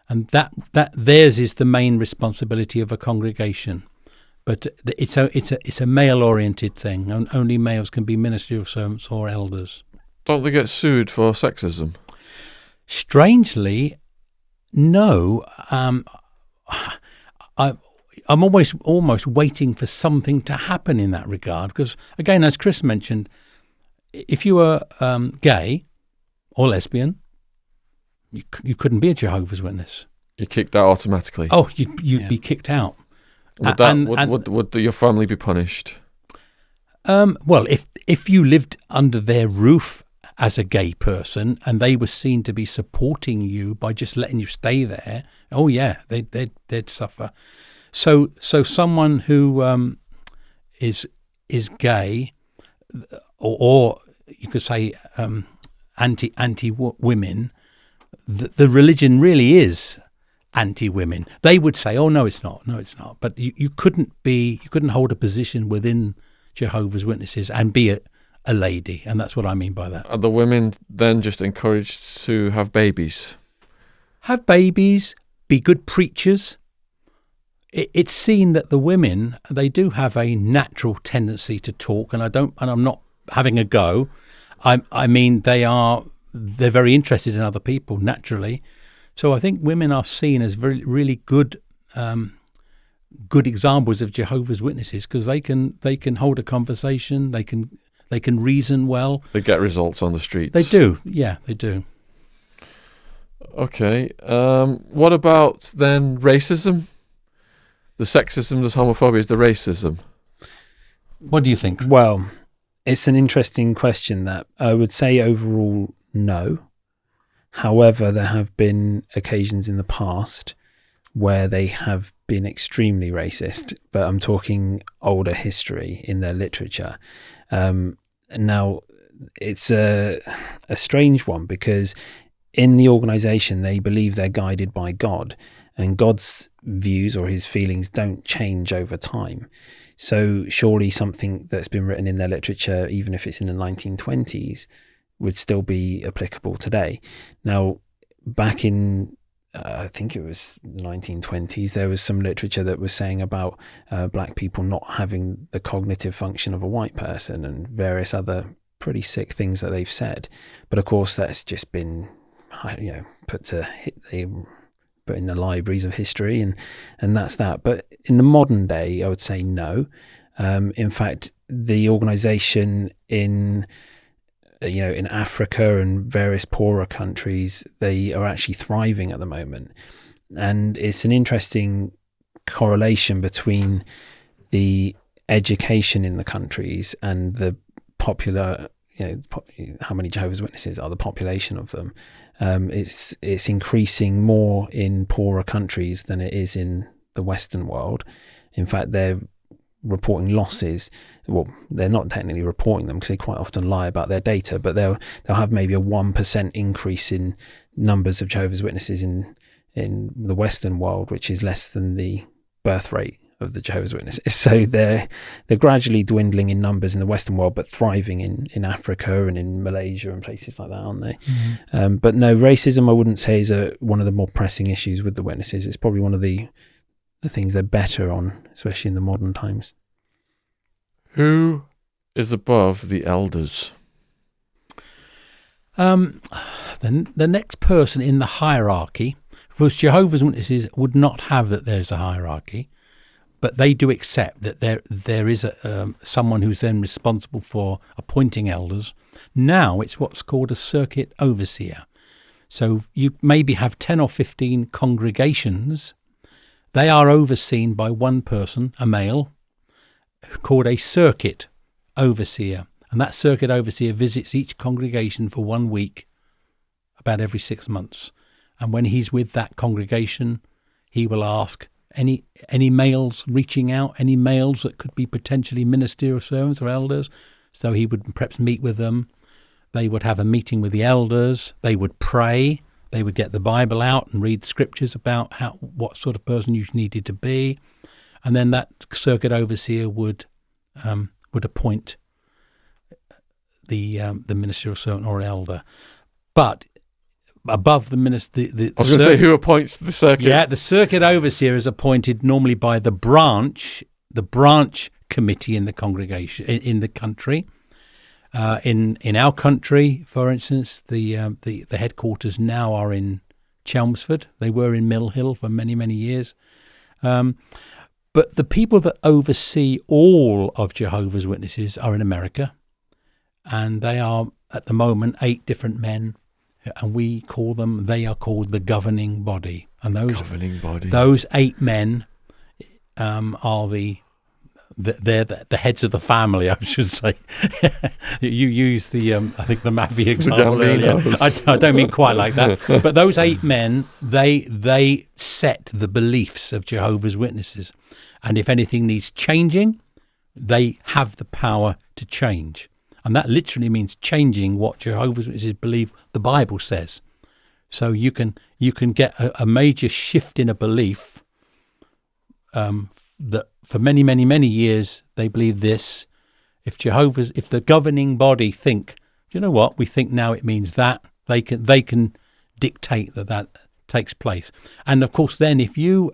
And that theirs is the main responsibility of a congregation. But it's a male-oriented thing, and only males can be ministerial servants or elders.
Don't they get sued for sexism?
Strangely, no. I'm almost waiting for something to happen in that regard, because, again, as Chris mentioned, if you were gay or lesbian, you couldn't be a Jehovah's Witness.
You're kicked out automatically.
Oh, you'd be kicked out.
Would your family be punished?
Well, if you lived under their roof as a gay person and they were seen to be supporting you by just letting you stay there, oh yeah, they'd suffer. So someone who is gay, or you could say anti women, the religion really is anti-women. They would say, "Oh no, it's not. But you couldn't hold a position within Jehovah's Witnesses and be a lady, and that's what I mean by that.
Are the women then just encouraged to have babies?
Have babies, be good preachers. It's seen that the women, they do have a natural tendency to talk, and I'm not having a go. I mean they're very interested in other people naturally. So I think women are seen as really good examples of Jehovah's Witnesses, because they can hold a conversation, they can reason well. They get results on the streets. They do, yeah, they do.
Okay, what about then racism? The sexism, the homophobia, the racism.
What do you think?
Well, it's an interesting question that I would say overall no. However, there have been occasions in the past where they have been extremely racist, but I'm talking older history in their literature. Now, it's a strange one, because in the organization, they believe they're guided by God, and God's views or his feelings don't change over time. So surely something that's been written in their literature, even if it's in the 1920s, would still be applicable today. Now, back in, I think it was the 1920s, there was some literature that was saying about black people not having the cognitive function of a white person and various other pretty sick things that they've said. But of course, that's just been, put in the libraries of history, and that's that. But in the modern day, I would say no. In fact, the organization in Africa and various poorer countries, they are actually thriving at the moment. And it's an interesting correlation between the education in the countries and the popular, how many Jehovah's Witnesses are, the population of them. It's increasing more in poorer countries than it is in the Western world. In fact, they're reporting losses. Well, they're not technically reporting them because they quite often lie about their data, but they'll have maybe a 1% increase in numbers of Jehovah's Witnesses in the Western world, which is less than the birth rate of the Jehovah's Witnesses. So they're gradually dwindling in numbers in the Western world, but thriving in Africa and in Malaysia and places like that, aren't they? Mm-hmm. But no, racism, I wouldn't say is one of the more pressing issues with the Witnesses. It's probably one of the things they're better on, especially in the modern times.
Who is above the elders?
The next person in the hierarchy, because Jehovah's Witnesses would not have that there's a hierarchy, but they do accept that there is someone who's then responsible for appointing elders. Now it's what's called a circuit overseer. So you maybe have 10 or 15 congregations. They are overseen by one person, a male, called a circuit overseer. And that circuit overseer visits each congregation for 1 week, about every 6 months. And when he's with that congregation, he will ask any males reaching out, any males that could be potentially ministerial servants or elders. So he would perhaps meet with them. They would have a meeting with the elders. They would pray. They would get the Bible out and read scriptures about what sort of person you needed to be. And then that circuit overseer would appoint the ministerial servant or elder. But above the minister, I
was going to say, who appoints the circuit?
Yeah, the circuit overseer is appointed normally by the branch committee in the congregation in the country. In our country, for instance, the headquarters now are in Chelmsford. They were in Mill Hill for many, many years. But the people that oversee all of Jehovah's Witnesses are in America, and they are at the moment 8 different men. And they are called the governing body. And those 8 men are they're the heads of the family, I should say. You used I think the Mavi example earlier. I don't mean quite like that. But those 8 men, they set the beliefs of Jehovah's Witnesses. And if anything needs changing, they have the power to change. And that literally means changing what Jehovah's Witnesses believe the Bible says. So you can get a major shift in a belief that for many, many, many years they believe this. If the governing body think, do you know what, we think now it means that, they can dictate that takes place. And of course, then if you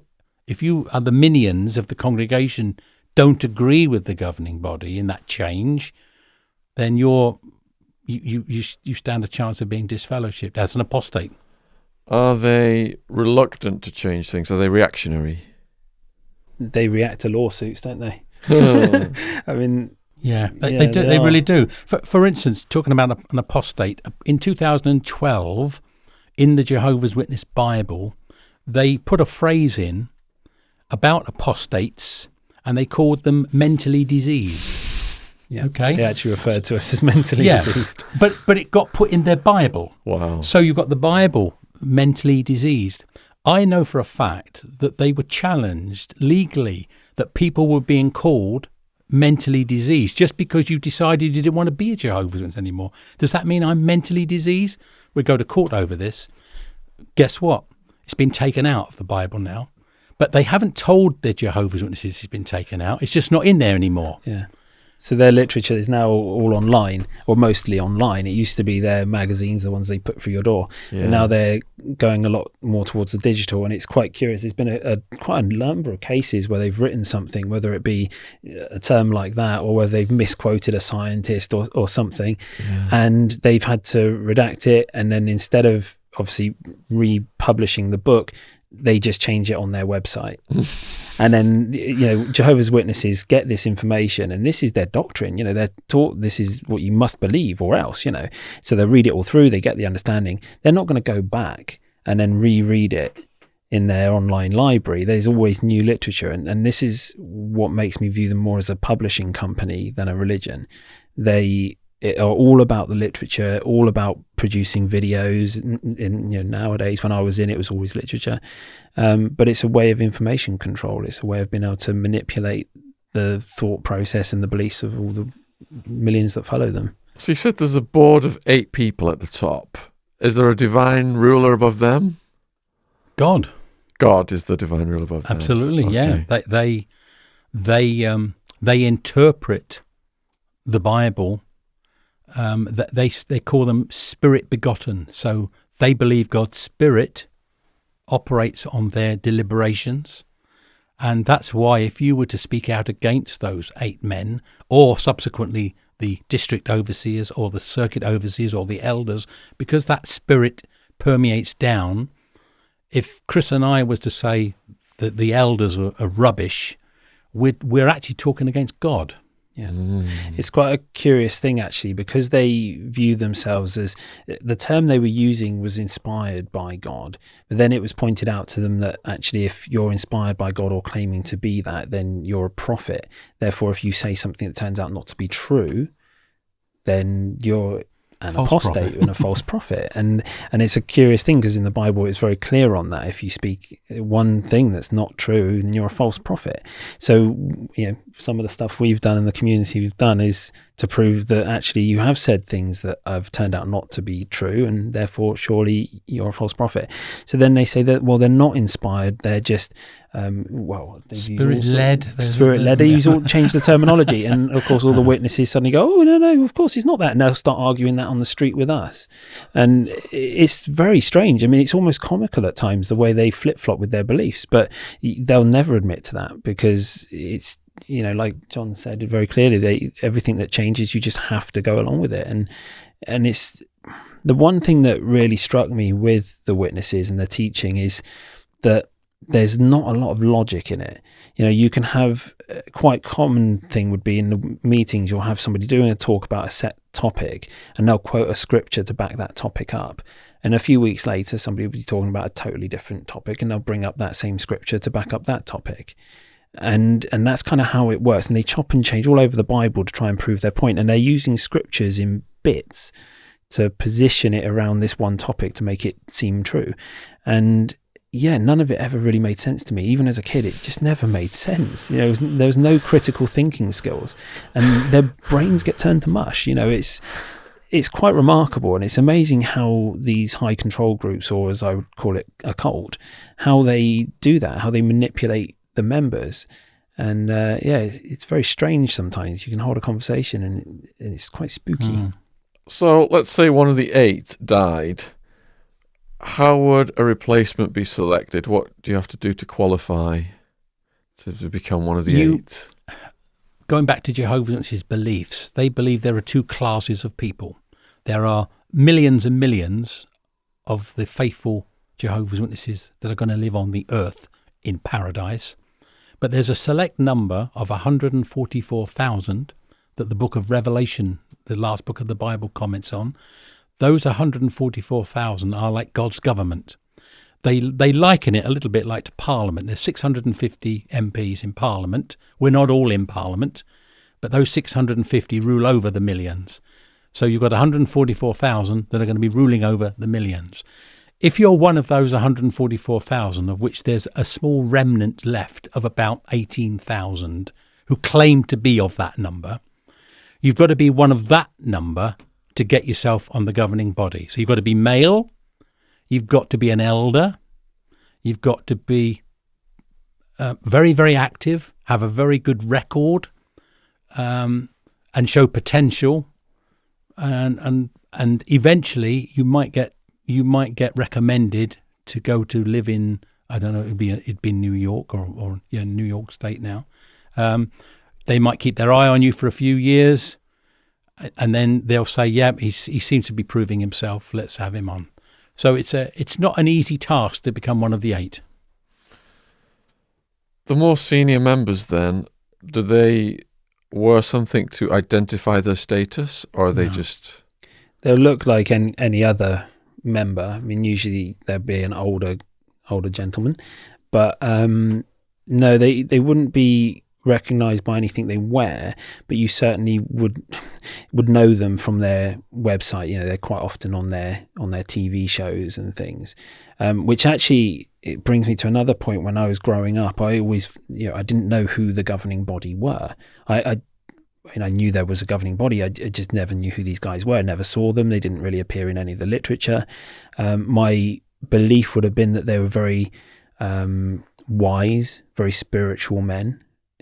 are the minions of the congregation, don't agree with the governing body in that change, then you stand a chance of being disfellowshipped as an apostate.
Are they reluctant to change things? Are they reactionary?
They react to lawsuits, don't they? I mean,
they do. They really do. For instance, talking about an apostate, in 2012, in the Jehovah's Witness Bible, they put a phrase in about apostates, and they called them mentally diseased.
Yeah.
Okay.
They actually referred to us as mentally diseased.
But it got put in their Bible.
Wow.
So you've got the Bible, mentally diseased. I know for a fact that they were challenged legally, that people were being called mentally diseased just because you decided you didn't want to be a Jehovah's Witness anymore. Does that mean I'm mentally diseased? we go to court over this. Guess what? It's been taken out of the Bible now. But they haven't told the Jehovah's Witnesses it's been taken out. It's just not in there anymore.
Yeah. So their literature is now all online, or mostly online. It used to be their magazines, the ones they put through your door.
Yeah.
And now they're going a lot more towards the digital. And it's quite curious. There's been quite a number of cases where they've written something, whether it be a term like that or whether they've misquoted a scientist or something.
Yeah.
And they've had to redact it. And then instead of obviously republishing the book, they just change it on their website. And then, Jehovah's Witnesses get this information, and this is their doctrine. They're taught this is what you must believe or else, So they read it all through, they get the understanding. They're not going to go back and then reread it in their online library. There's always new literature. And this is what makes me view them more as a publishing company than a religion. They are all about the literature, all about producing videos. Nowadays, when I was in, it was always literature. But it's a way of information control. It's a way of being able to manipulate the thought process and the beliefs of all the millions that follow them.
So you said there's a board of 8 people at the top. Is there a divine ruler above them?
God.
God is the divine ruler above them.
Absolutely,
Okay.
yeah. They interpret the Bible. They call them spirit begotten. So they believe God's spirit operates on their deliberations. And that's why if you were to speak out against those 8 men, or subsequently the district overseers or the circuit overseers or the elders, because that spirit permeates down, if Chris and I was to say that the elders are rubbish, we're actually talking against God.
Yeah, It's quite a curious thing, actually, because they view themselves as, the term they were using was inspired by God, but then it was pointed out to them that actually if you're inspired by God or claiming to be that, then you're a prophet. Therefore, if you say something that turns out not to be true, then you're an apostate and a false prophet. And it's a curious thing, because in the Bible it's very clear on that. If you speak one thing that's not true, then you're a false prophet. So some of the stuff we've done in the community we've done is to prove that actually you have said things that have turned out not to be true, and therefore surely you're a false prophet. So then they say that, well, they're not inspired, they're just
spirit-led.
Spirit-led. They change the terminology, and of course all the witnesses suddenly go, oh, no, of course it's not that, and they'll start arguing that on the street with us. And it's very strange. I mean, it's almost comical at times the way they flip-flop with their beliefs, but they'll never admit to that, because it's, like John said very clearly, everything that changes, you just have to go along with it. And it's the one thing that really struck me with the witnesses and their teaching is that there's not a lot of logic in it. You can have quite common thing would be in the meetings, you'll have somebody doing a talk about a set topic and they'll quote a scripture to back that topic up. And a few weeks later, somebody will be talking about a totally different topic and they'll bring up that same scripture to back up that topic. And that's kind of how it works. And they chop and change all over the Bible to try and prove their point. And they're using scriptures in bits to position it around this one topic to make it seem true. And none of it ever really made sense to me. Even as a kid, it just never made sense. There was no critical thinking skills, and their brains get turned to mush. It's quite remarkable, and it's amazing how these high control groups, or as I would call it, a cult, how they do that, how they manipulate the members. And it's very strange sometimes. You can hold a conversation and it's quite spooky.
So let's say one of the 8 died. How would a replacement be selected? What do you have to do to qualify to become one of the 8?
Going back to Jehovah's Witnesses' beliefs, they believe there are 2 classes of people. There are millions and millions of the faithful Jehovah's Witnesses that are going to live on the earth in paradise. But there's a select number of 144,000 that the book of Revelation, the last book of the Bible, comments on. Those 144,000 are like God's government. They liken it a little bit like to Parliament. There's 650 MPs in Parliament. We're not all in Parliament, but those 650 rule over the millions. So you've got 144,000 that are going to be ruling over the millions. If you're one of those 144,000, of which there's a small remnant left of about 18,000 who claim to be of that number, you've got to be one of that number to get yourself on the governing body. So you've got to be male, you've got to be an elder, you've got to be very, very active, have a very good record, and show potential, and eventually you might get recommended to go to live in, I don't know, it'd be New York or New York State now. They might keep their eye on you for a few years, and then they'll say, "Yeah, he seems to be proving himself. Let's have him on." So it's not an easy task to become one of the 8.
The more senior members, then, do they wear something to identify their status, or are they just?
They'll look like any other member. I mean, usually there'd be an older gentleman, but no, they wouldn't be recognized by anything they wear, but you certainly would know them from their website. You know, they're quite often on their TV shows and things, which actually, it brings me to another point. When I was growing up, I always, I didn't know who the governing body were. I knew there was a governing body. I just never knew who these guys were. I never saw them. They didn't really appear in any of the literature. My belief would have been that they were very wise, very spiritual men.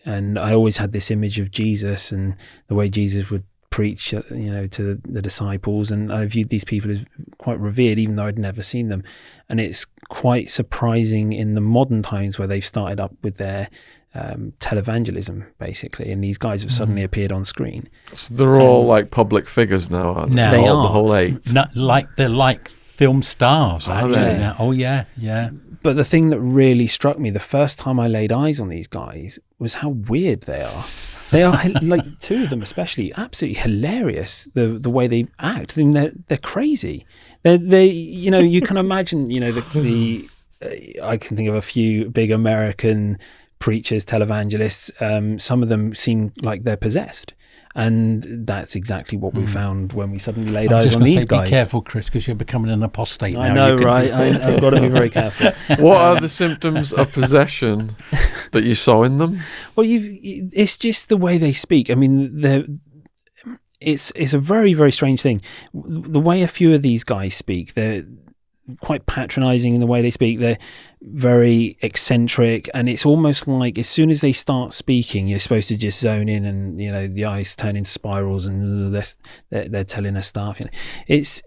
And I always had this image of Jesus and the way Jesus would preach, to the disciples. And I viewed these people as quite revered, even though I'd never seen them. And it's quite surprising in the modern times where they've started up with their televangelism, basically, and these guys have suddenly appeared on screen.
So they're all like public figures now, aren't they?
Now,
they are.
The whole 8.
They're like film stars, actually. Now. Oh, yeah.
But the thing that really struck me the first time I laid eyes on these guys was how weird they are. They are, like, 2 of them especially, absolutely hilarious, the way they act. I mean, they're crazy. They you can imagine, I can think of a few big American preachers, televangelists. Some of them seem like they're possessed. And that's exactly what we found when we suddenly laid eyes on these guys.
Be careful, Chris, because you're becoming an apostate now.
I know, right? I've got to be very careful.
What are the symptoms of possession that you saw in them?
Well, it's just the way they speak. I mean, it's a very, very strange thing. The way a few of these guys speak, they're quite patronizing in the way they speak. They're very eccentric, and it's almost like as soon as they start speaking, you're supposed to just zone in, and the eyes turn into spirals, and they're telling us stuff. It's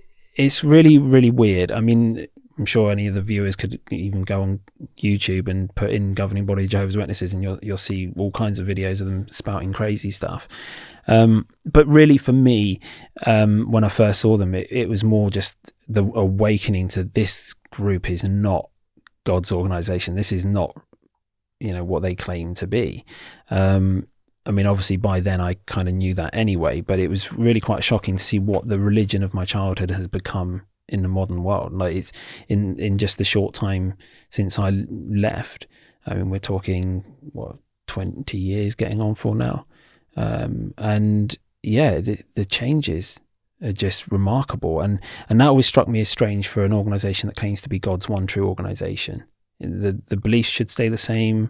really, really weird. I mean, I'm sure any of the viewers could even go on YouTube and put in governing body Jehovah's Witnesses, and you'll see all kinds of videos of them spouting crazy stuff. But really, for me, when I first saw them, it was more just the awakening to this group is not God's organization. This is not, what they claim to be. I mean, obviously by then I kind of knew that anyway, but it was really quite shocking to see what the religion of my childhood has become in the modern world. Like, it's in just the short time since I left. I mean, we're talking 20 years getting on for now. And yeah, the changes are just remarkable, and that always struck me as strange for an organization that claims to be God's one true organization. The beliefs should stay the same.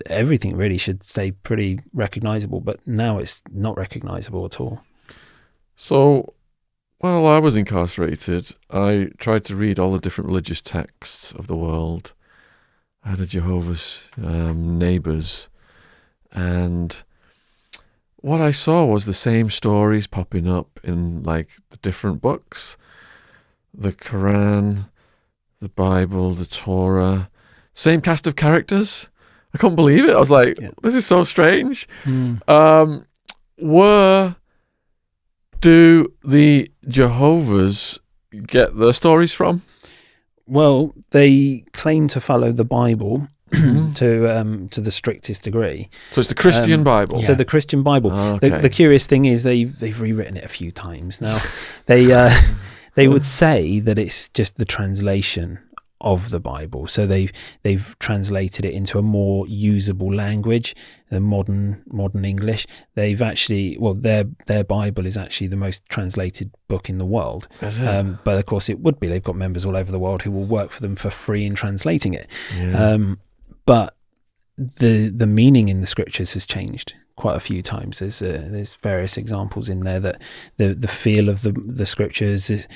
Everything really should stay pretty recognizable, but now it's not recognizable at all.
So, while I was incarcerated, I tried to read all the different religious texts of the world. I had a Jehovah's neighbours, and what I saw was the same stories popping up in like the different books, the Quran, the Bible, the Torah, same cast of characters. I couldn't believe it. I was like, This is so strange. Where do the Jehovah's get their stories from?
Well, they claim to follow the Bible to the strictest degree.
So it's the Christian Bible.
So the Christian Bible.
Okay.
The curious thing is they've rewritten it a few times now. They would say that it's just the translation of the Bible. So they've translated it into a more usable language, the modern English. They've actually, their Bible is actually the most translated book in the world. But of course it would be. They've got members all over the world who will work for them for free in translating it. Yeah. But the meaning in the scriptures has changed quite a few times. There's various examples in there that the feel of the scriptures is.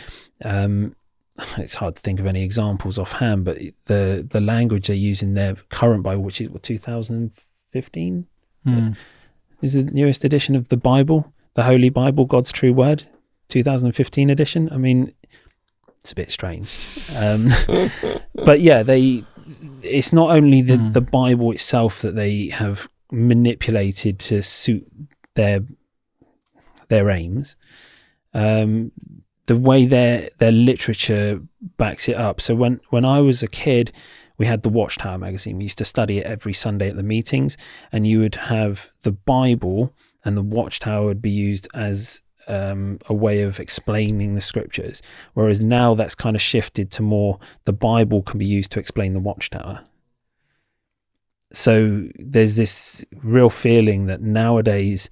It's hard to think of any examples offhand, but the language they use in their current Bible, which is 2015, is the newest edition of the Bible, the Holy Bible, God's True Word, 2015 edition. I mean, it's a bit strange, but yeah, it's not only the Bible itself that they have manipulated to suit their aims. The way their literature backs it up. So when I was a kid, we had the Watchtower magazine. We used to study it every Sunday at the meetings, and you would have the Bible, and the Watchtower would be used as a way of explaining the scriptures. Whereas now that's kind of shifted to more the Bible can be used to explain the Watchtower. So there's this real feeling that nowadays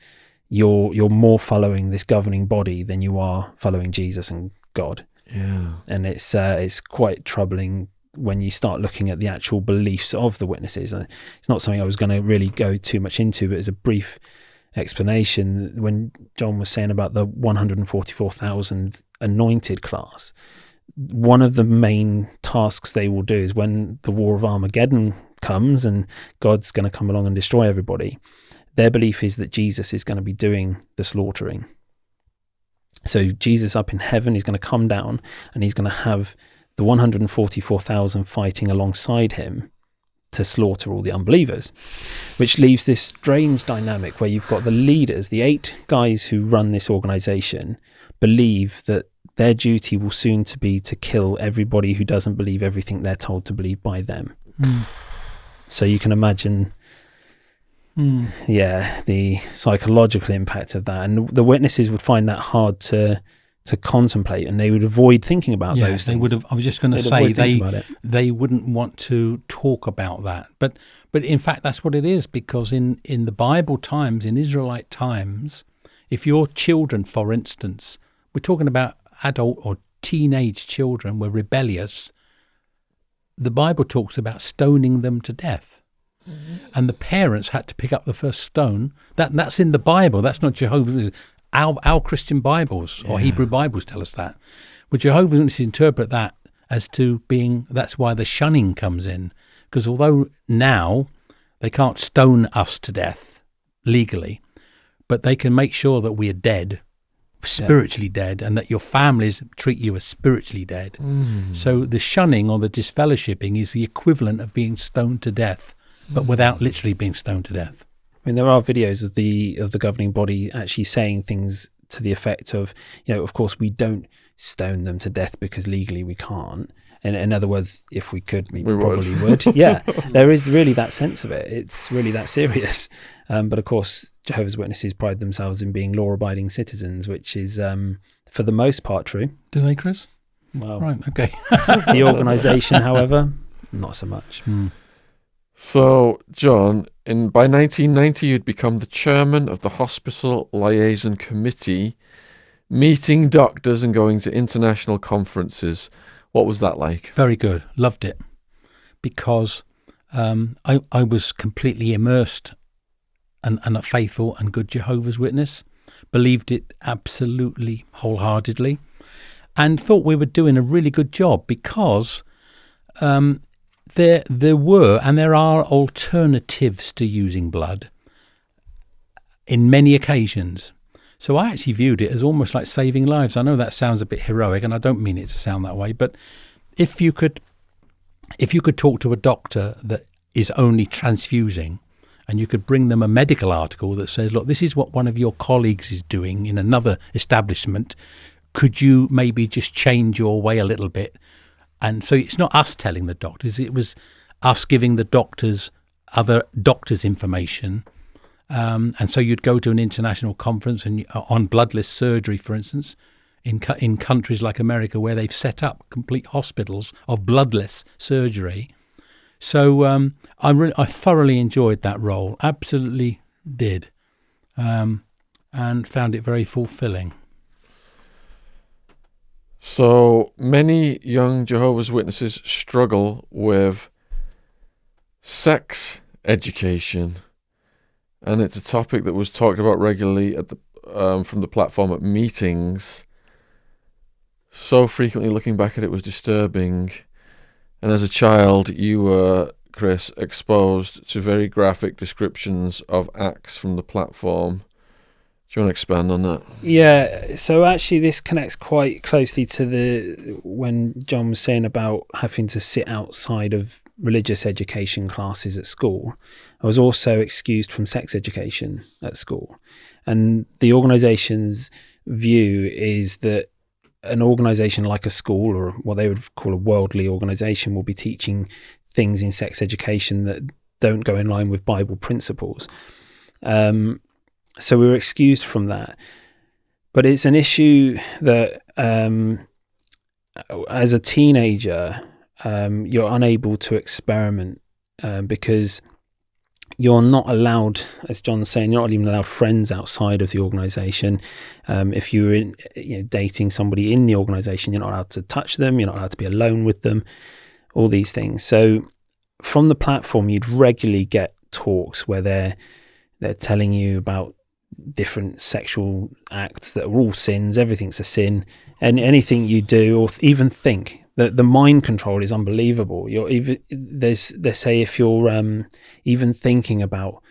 you're more following this governing body than you are following Jesus and God.
Yeah.
And it's quite troubling when you start looking at the actual beliefs of the witnesses. It's not something I was going to really go too much into, but as a brief explanation, when John was saying about the 144,000 anointed class, one of the main tasks they will do is when the War of Armageddon comes and God's going to come along and destroy everybody, their belief is that Jesus is going to be doing the slaughtering. So Jesus up in heaven is going to come down and he's going to have the 144,000 fighting alongside him to slaughter all the unbelievers, which leaves this strange dynamic where you've got the leaders, the 8 guys who run this organization, believe that their duty will soon to be to kill everybody who doesn't believe everything they're told to believe by them. So you can imagine the psychological impact of that, and the witnesses would find that hard to contemplate, and they would avoid thinking about those things.
They would have. I was just going to say they wouldn't want to talk about that, but in fact that's what it is, because in the Bible times, in Israelite times, if your children, for instance, we're talking about adult or teenage children, were rebellious, the Bible talks about stoning them to death. And the parents had to pick up the first stone. That's in the Bible. That's not Jehovah's Witnesses. Our Christian Bibles or Hebrew Bibles tell us that. But Jehovah's Witnesses interpret that as to being, that's why the shunning comes in. Because although now they can't stone us to death legally, but they can make sure that we are dead, spiritually dead, and that your families treat you as spiritually dead. So the shunning or the disfellowshipping is the equivalent of being stoned to death, but without literally being stoned to death.
I mean, there are videos of the governing body actually saying things to the effect of, of course we don't stone them to death because legally we can't. And in other words, if we could, we probably would. Yeah, there is really that sense of it. It's really that serious. But of course, Jehovah's Witnesses pride themselves in being law-abiding citizens, which is, for the most part, true.
Do they, Chris?
Well,
right, okay.
The organisation, however, not so much.
So, John, by 1990, you'd become the chairman of the Hospital Liaison Committee, meeting doctors and going to international conferences. What was that like?
Very good. Loved it. Because I was completely immersed and a faithful and good Jehovah's Witness. Believed it absolutely wholeheartedly. And thought we were doing a really good job because there were and there are alternatives to using blood in many occasions. So I actually viewed it as almost like saving lives. I know that sounds a bit heroic, and I don't mean it to sound that way, but if you could talk to a doctor that is only transfusing, and you could bring them a medical article that says, look, this is what one of your colleagues is doing in another establishment, could you maybe just change your way a little bit? And so it's not us telling the doctors, it was us giving the doctors other doctors' information. And so you'd go to an international conference and on bloodless surgery, for instance, in countries like America where they've set up complete hospitals of bloodless surgery. So I thoroughly enjoyed that role, absolutely did, and found it very fulfilling.
So many young Jehovah's Witnesses struggle with sex education and it's a topic that was talked about regularly at the from the platform at meetings. So frequently, looking back at it, was disturbing. And as a child, you were, Chris, exposed to very graphic descriptions of acts from the platform. Do you want to expand on that?
Yeah, so actually this connects quite closely to when John was saying about having to sit outside of religious education classes at school. I was also excused from sex education at school. And the organisation's view is that an organisation like a school, or what they would call a worldly organisation, will be teaching things in sex education that don't go in line with Bible principles. So we were excused from that. But it's an issue that as a teenager, you're unable to experiment because you're not allowed, as John's saying, you're not even allowed friends outside of the organisation. If you're dating somebody in the organisation, you're not allowed to touch them, you're not allowed to be alone with them, all these things. So from the platform, you'd regularly get talks where they're telling you about different sexual acts that are all sins, everything's a sin, and anything you do or even think, the mind control is unbelievable. You're even they say if you're even thinking about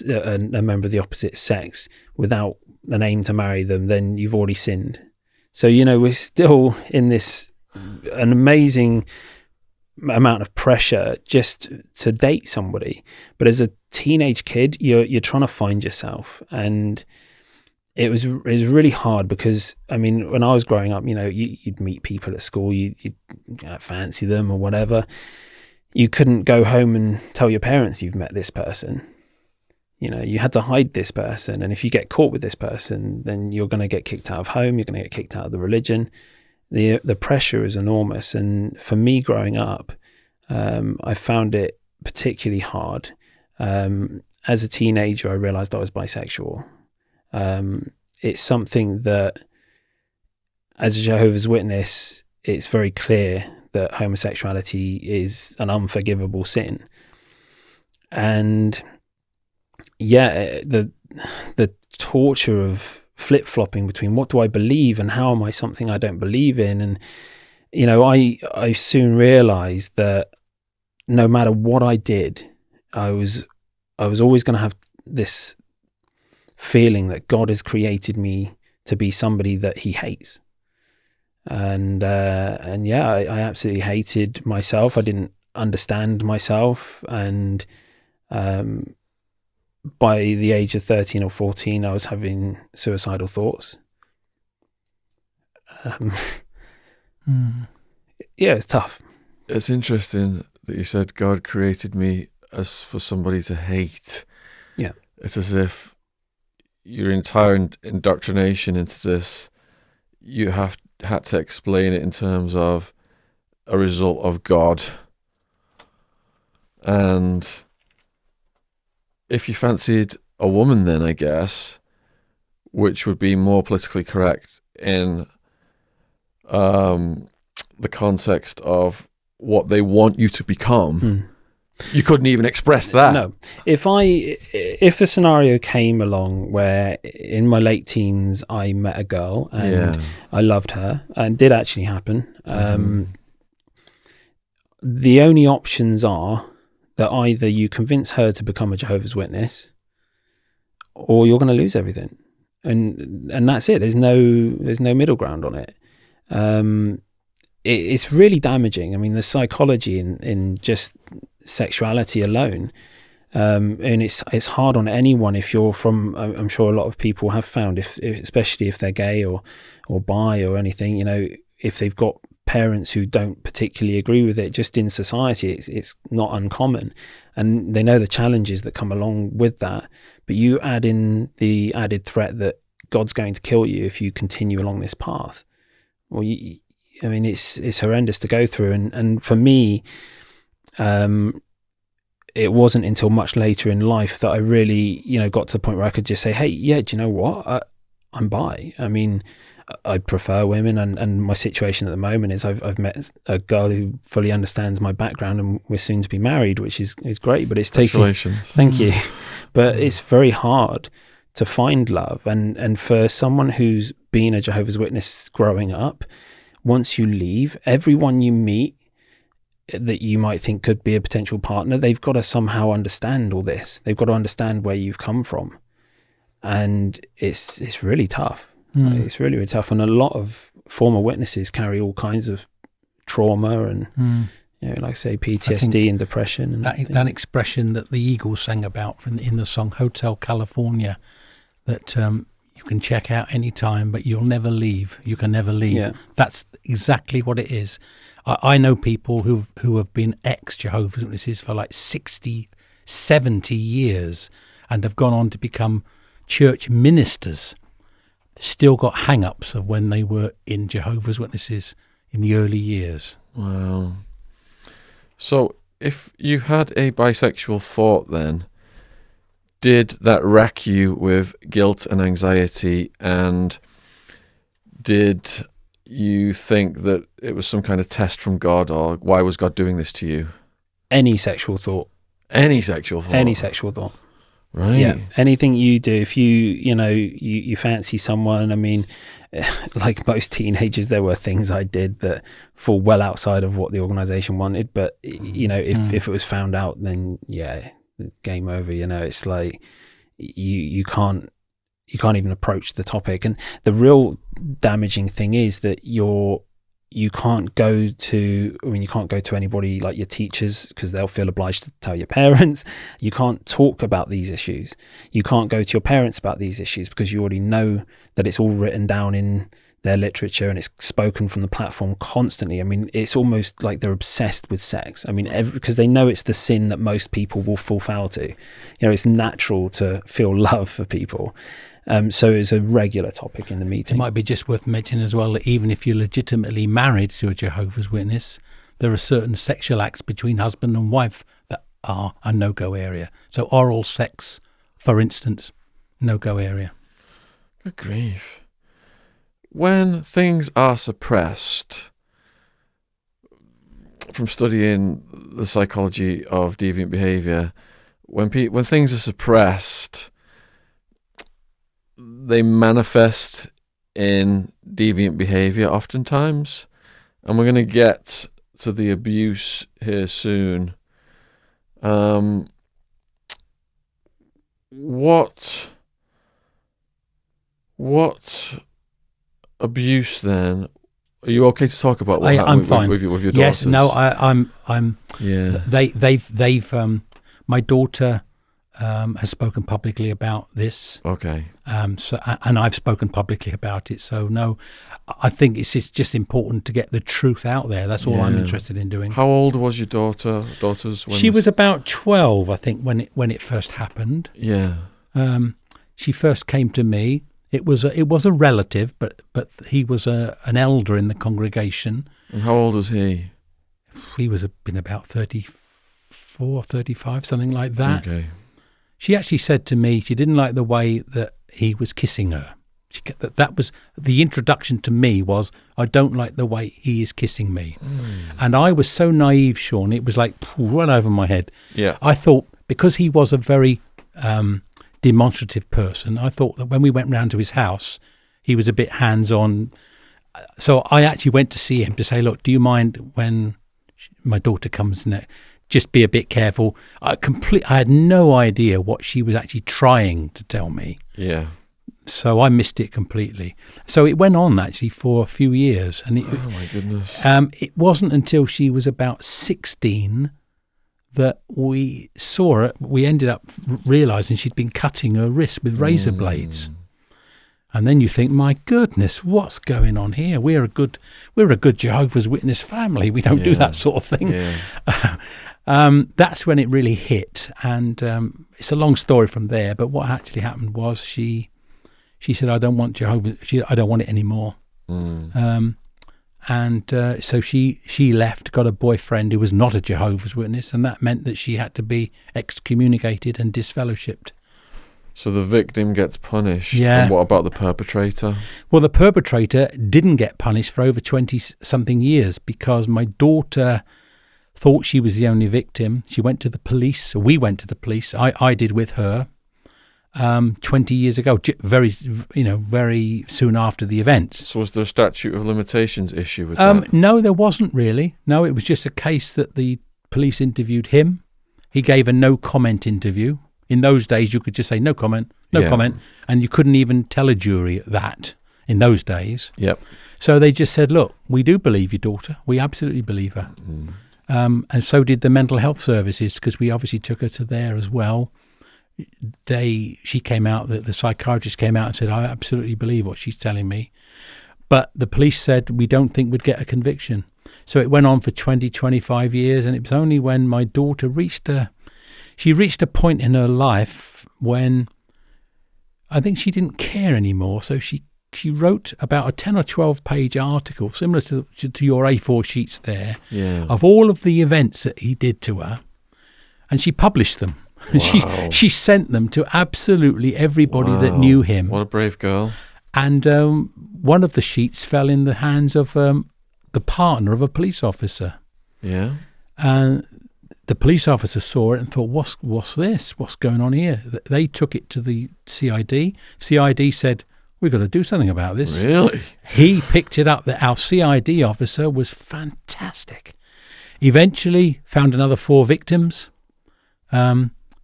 a member of the opposite sex without an aim to marry them, then you've already sinned. So we're still in an amazing amount of pressure just to date somebody. But as a teenage kid, you're trying to find yourself, and it was really hard because when I was growing up, you'd meet people at school, you'd fancy them or whatever. You couldn't go home and tell your parents you've met this person. You had to hide this person, and if you get caught with this person, then you're going to get kicked out of home, you're going to get kicked out of the religion. The pressure is enormous, and for me growing up, I found it particularly hard. As a teenager, I realised I was bisexual. It's something that, as a Jehovah's Witness, it's very clear that homosexuality is an unforgivable sin. And the torture of flip-flopping between what do I believe and how am I something I don't believe in. And I soon realized that no matter what I did, I was always going to have this feeling that God has created me to be somebody that he hates. And I absolutely hated myself. I didn't understand myself, and by the age of 13 or 14, I was having suicidal thoughts. Yeah, it's tough.
It's interesting that you said God created me as for somebody to hate.
Yeah.
It's as if your entire indoctrination into this, you had to explain it in terms of a result of God. And if you fancied a woman, then I guess, which would be more politically correct in the context of what they want you to become, you couldn't even express that.
No. If a scenario came along where in my late teens I met a girl and I loved her, and did actually happen, the only options are that either you convince her to become a Jehovah's Witness, or you're going to lose everything, and that's it. There's no middle ground on it. It's really damaging. I mean, the psychology in just sexuality alone, and it's hard on anyone if you're from. I'm sure a lot of people have found, especially if they're gay or bi or anything. If they've got parents who don't particularly agree with it, just in society, it's not uncommon, and they know the challenges that come along with that. But you add in the added threat that God's going to kill you if you continue along this path. Well, it's horrendous to go through, and for me, it wasn't until much later in life that I really, got to the point where I could just say, hey, yeah, do you know what? I'm bi. I mean, I prefer women, and my situation at the moment is I've met a girl who fully understands my background, and we're soon to be married, which is great. But it's
Congratulations.
Thank you. But it's very hard to find love, and for someone who's been a Jehovah's Witness growing up, once you leave, everyone you meet that you might think could be a potential partner, they've got to somehow understand all this. They've got to understand where you've come from, and it's really tough. It's really, really tough, and a lot of former witnesses carry all kinds of trauma and like I say, PTSD and depression. And
that expression that the Eagles sang about in the song Hotel California, that you can check out any time, but you'll never leave. You can never leave.
Yeah.
That's exactly what it is. I know people who have been ex-Jehovah's Witnesses for like 60, 70 years and have gone on to become church ministers, still got hang-ups of when they were in Jehovah's Witnesses in the early years.
Wow. So if you had a bisexual thought then, did that wreck you with guilt and anxiety, and did you think that it was some kind of test from God, or why was God doing this to you?
Any sexual thought.
Any sexual thought?
Any sexual thought.
Right.
Yeah. Anything you do, if you fancy someone, I mean, like most teenagers, there were things I did that fall well outside of what the organisation wanted. But, if it was found out, then yeah, game over. It's like you can't even approach the topic. And the real damaging thing is that you can't go to anybody like your teachers, because they'll feel obliged to tell your parents. You can't talk about these issues. You can't go to your parents about these issues, because you already know that it's all written down in their literature and it's spoken from the platform constantly. I mean, it's almost like they're obsessed with sex. I mean, because they know it's the sin that most people will fall foul to. It's natural to feel love for people. So it's a regular topic in the meeting.
It might be just worth mentioning as well that even if you're legitimately married to a Jehovah's Witness, there are certain sexual acts between husband and wife that are a no-go area. So oral sex, for instance, no-go area.
Good grief. When things are suppressed, from studying the psychology of deviant behaviour, when things are suppressed, they manifest in deviant behaviour oftentimes, and we're going to get to the abuse here soon. What abuse then? Are you okay to talk about what happened
fine.
with your daughters?
Yes, no, I'm.
Yeah.
They've. My daughter has spoken publicly about this.
Okay.
So, and I've spoken publicly about it. So no, I think it's just important to get the truth out there. That's all I'm interested in doing.
How old was your daughters? When
she was about 12, I think, when it first happened.
Yeah.
She first came to me. It was a relative, but he was an elder in the congregation.
And how old was he?
He was been about 34, 35, something like that.
Okay.
She actually said to me she didn't like the way that he was kissing her. That was the introduction to me, was I don't like the way he is kissing me. And I was so naive, Shaun, it was like right over my head.
Yeah.
I thought, because he was a very demonstrative person, I thought that when we went round to his house, he was a bit hands-on. So I actually went to see him to say, look, do you mind when my daughter comes next? Just be a bit careful. I had no idea what she was actually trying to tell me.
Yeah.
So I missed it completely. So it went on actually for a few years, and
oh my goodness.
It wasn't until she was about 16 that we saw her. We ended up realising she'd been cutting her wrist with razor blades. And then you think, my goodness, what's going on here? We're a good Jehovah's Witness family. We don't do that sort of thing.
Yeah.
That's when it really hit, and it's a long story from there. But what actually happened was she said, "I don't want Jehovah. I don't want it anymore." So she left, got a boyfriend who was not a Jehovah's Witness, and that meant that she had to be excommunicated and disfellowshipped.
So the victim gets punished.
Yeah.
And what about the perpetrator?
Well, the perpetrator didn't get punished for over 20-something years because my daughter thought she was the only victim. She went to the police. We went to the police. I did with her 20 years ago, very soon after the events.
So was there a statute of limitations issue with that?
No, there wasn't really. No, it was just a case that the police interviewed him. He gave a no comment interview. In those days, you could just say no comment, and you couldn't even tell a jury that in those days.
Yep.
So they just said, look, we do believe your daughter. We absolutely believe her. And so did the mental health services, because we obviously took her to there as well. She came out, the psychiatrist came out and said, I absolutely believe what she's telling me. But the police said, we don't think we'd get a conviction. So it went on for 20, 25 years. And it was only when my daughter reached a point in her life when I think she didn't care anymore. So she wrote about a 10 or 12 page article, similar to your A4 sheets there, of all of the events that he did to her. And she published them.
Wow.
She sent them to absolutely everybody that knew him.
What a brave girl.
And one of the sheets fell in the hands of the partner of a police officer.
Yeah.
And the police officer saw it and thought, what's this? What's going on here? They took it to the CID. CID said, we've got to do something about this.
Really?
He picked it up. Our CID officer was fantastic. Eventually found another 4 victims.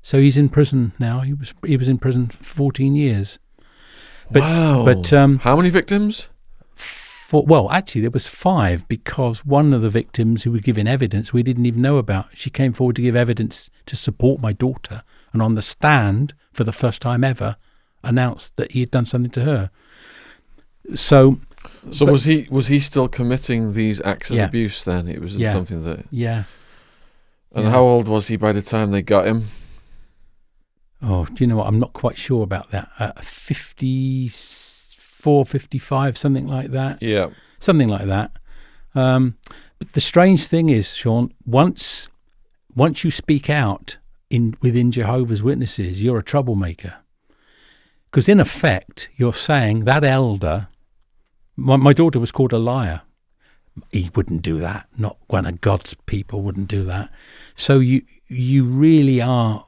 So he's in prison now. He was in prison for 14 years.
Wow.
But
how many victims?
Actually, there was 5, because one of the victims who were giving evidence we didn't even know about. She came forward to give evidence to support my daughter, and on the stand, for the first time ever, announced that he had done something to her. So
was he still committing these acts of abuse then? It was something that...
Yeah.
And how old was he by the time they got him?
Oh, do you know what? I'm not quite sure about that. 54, 55, something like that.
Yeah.
Something like that. But the strange thing is, Shaun, once you speak out within Jehovah's Witnesses, you're a troublemaker. Because in effect, you're saying that elder, my daughter was called a liar. He wouldn't do that. Not one of God's people wouldn't do that. So you really are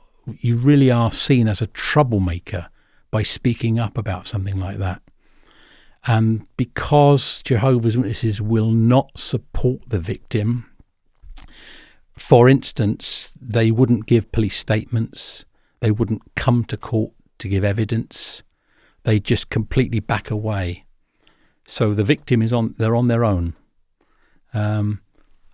seen as a troublemaker by speaking up about something like that. And because Jehovah's Witnesses will not support the victim, for instance, they wouldn't give police statements. They wouldn't come to court to give evidence. They just completely back away. So the victim they're on their own. And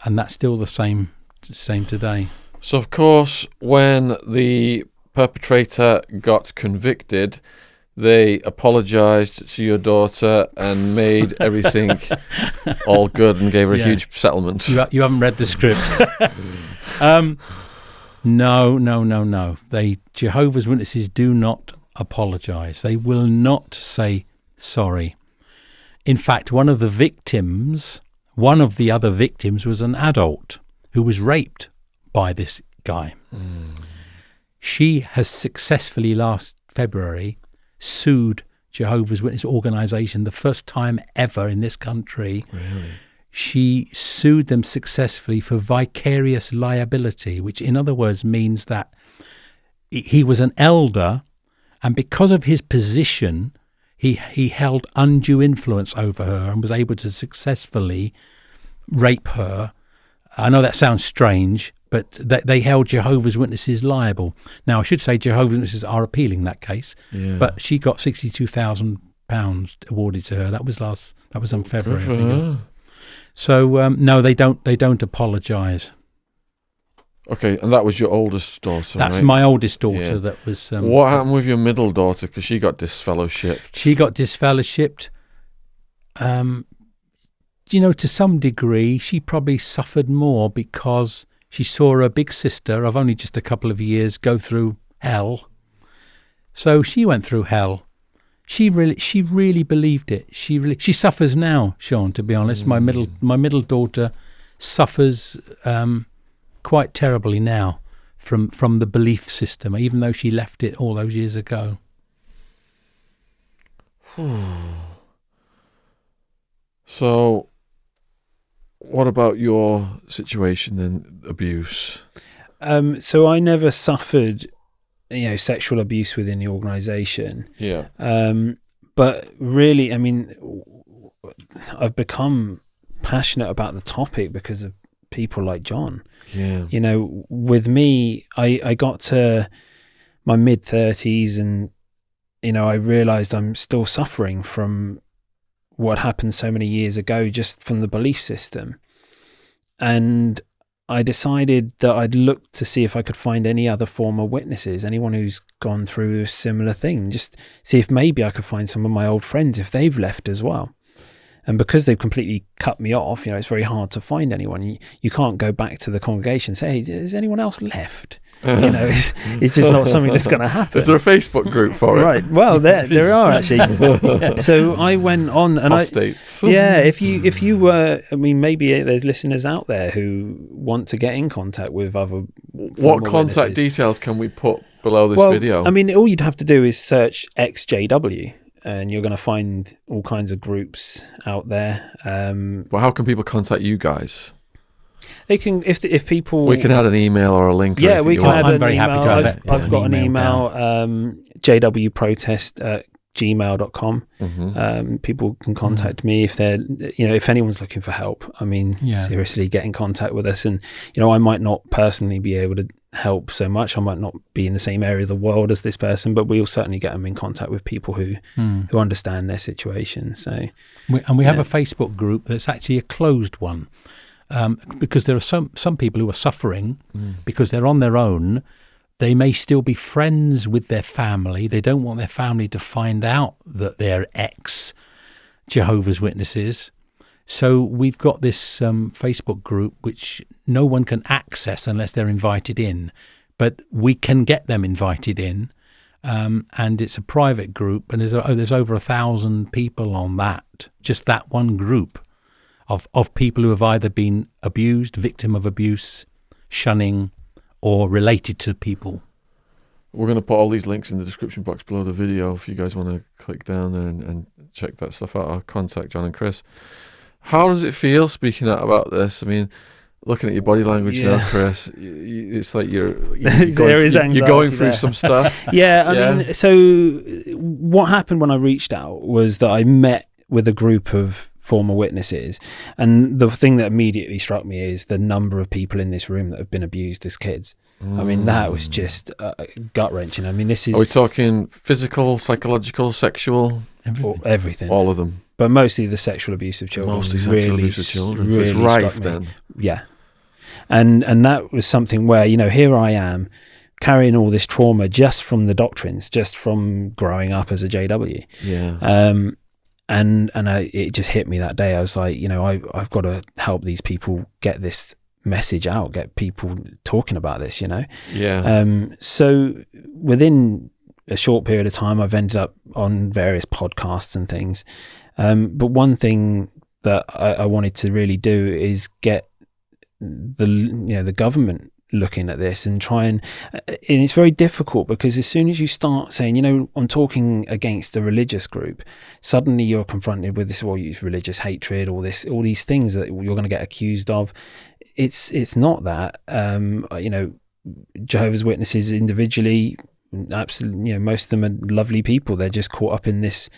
that's still the same today.
So, of course, when the perpetrator got convicted, they apologised to your daughter and made everything all good and gave her a huge settlement.
You haven't read the script. No. Jehovah's Witnesses do not apologise. They will not say sorry. In fact, one of the other victims was an adult who was raped by this guy. She has successfully last February sued Jehovah's Witness organisation, the first time ever in this country.
Really?
She sued them successfully for vicarious liability, which in other words means that he was an elder, and because of his position, he held undue influence over her and was able to successfully rape her. I know that sounds strange, but they held Jehovah's Witnesses liable. Now, I should say Jehovah's Witnesses are appealing that case, but she got £62,000 awarded to her. That was on February, I think. So no, they don't apologise.
Okay, and that was your oldest daughter,
That's
right?
my oldest daughter. That was.
What happened with your middle daughter? Because she got disfellowshipped.
She got disfellowshipped. To some degree, she probably suffered more because she saw her big sister of only just a couple of years go through hell. So she went through hell. She really believed it. She suffers now, Shaun, to be honest. My middle daughter suffers quite terribly now from the belief system, even though she left it all those years ago.
So, what about your situation then? Abuse?
So I never suffered, sexual abuse within the organisation.
Yeah.
But really, I mean, I've become passionate about the topic because of people like John.
Yeah.
With me, I got to my mid-30s and, I realised I'm still suffering from what happened so many years ago, just from the belief system. And I decided that I'd look to see if I could find any other former witnesses, anyone who's gone through a similar thing, just see if maybe I could find some of my old friends if they've left as well. And because they've completely cut me off, it's very hard to find anyone. You can't go back to the congregation and say, hey, has anyone else left? It's just not something that's going to happen.
Is there a Facebook group for it?
Right. Well, there are actually. So I went on and
Apostates.
if you were, maybe there's listeners out there who want to get in contact with other.
What contact details can we put below this video?
All you'd have to do is search XJW. And you're going to find all kinds of groups out there.
Well, how can people contact you guys?
They can, if people.
We can add an email or a link.
Yeah, we can add
I'm
an
very
email.
happy to have it.
I've got an email, jwprotest@gmail.com.
Mm-hmm.
People can contact me if they're, if anyone's looking for help. Seriously, get in contact with us. And, I might not personally be able to help so much. I might not be in the same area of the world as this person, but we'll certainly get them in contact with people who understand their situation. So,
we have a Facebook group that's actually a closed one, because there are some people who are suffering because they're on their own. They may still be friends with their family. They don't want their family to find out that they're ex-Jehovah's Witnesses. So we've got this Facebook group which no one can access unless they're invited in, but we can get them invited in, and it's a private group, and there's over 1,000 people on that, just that one group of people who have either been abused, victim of abuse, shunning, or related to people.
We're going to put all these links in the description box below the video if you guys want to click down there and check that stuff out, or contact John and Chris. How does it feel speaking out about this? Looking at your body language now, Chris, it's like you're going through some stuff.
So what happened when I reached out was that I met with a group of former witnesses, and the thing that immediately struck me is the number of people in this room that have been abused as kids. That was just gut-wrenching. This is...
Are we talking physical, psychological, sexual?
Everything.
All of them.
But mostly the sexual abuse of children.
Really, so it's rife then.
Yeah. And that was something where, here I am carrying all this trauma just from the doctrines, just from growing up as a JW.
Yeah.
It just hit me that day. I was like, I've got to help these people get this message out, get people talking about this,
Yeah.
So within a short period of time, I've ended up on various podcasts and things. But one thing that I wanted to really do is get the government looking at this and try and it's very difficult, because as soon as you start saying, I'm talking against a religious group, suddenly you're confronted with this, religious hatred, all these things that you're going to get accused of. It's not that. Jehovah's Witnesses individually, absolutely, most of them are lovely people. They're just caught up in this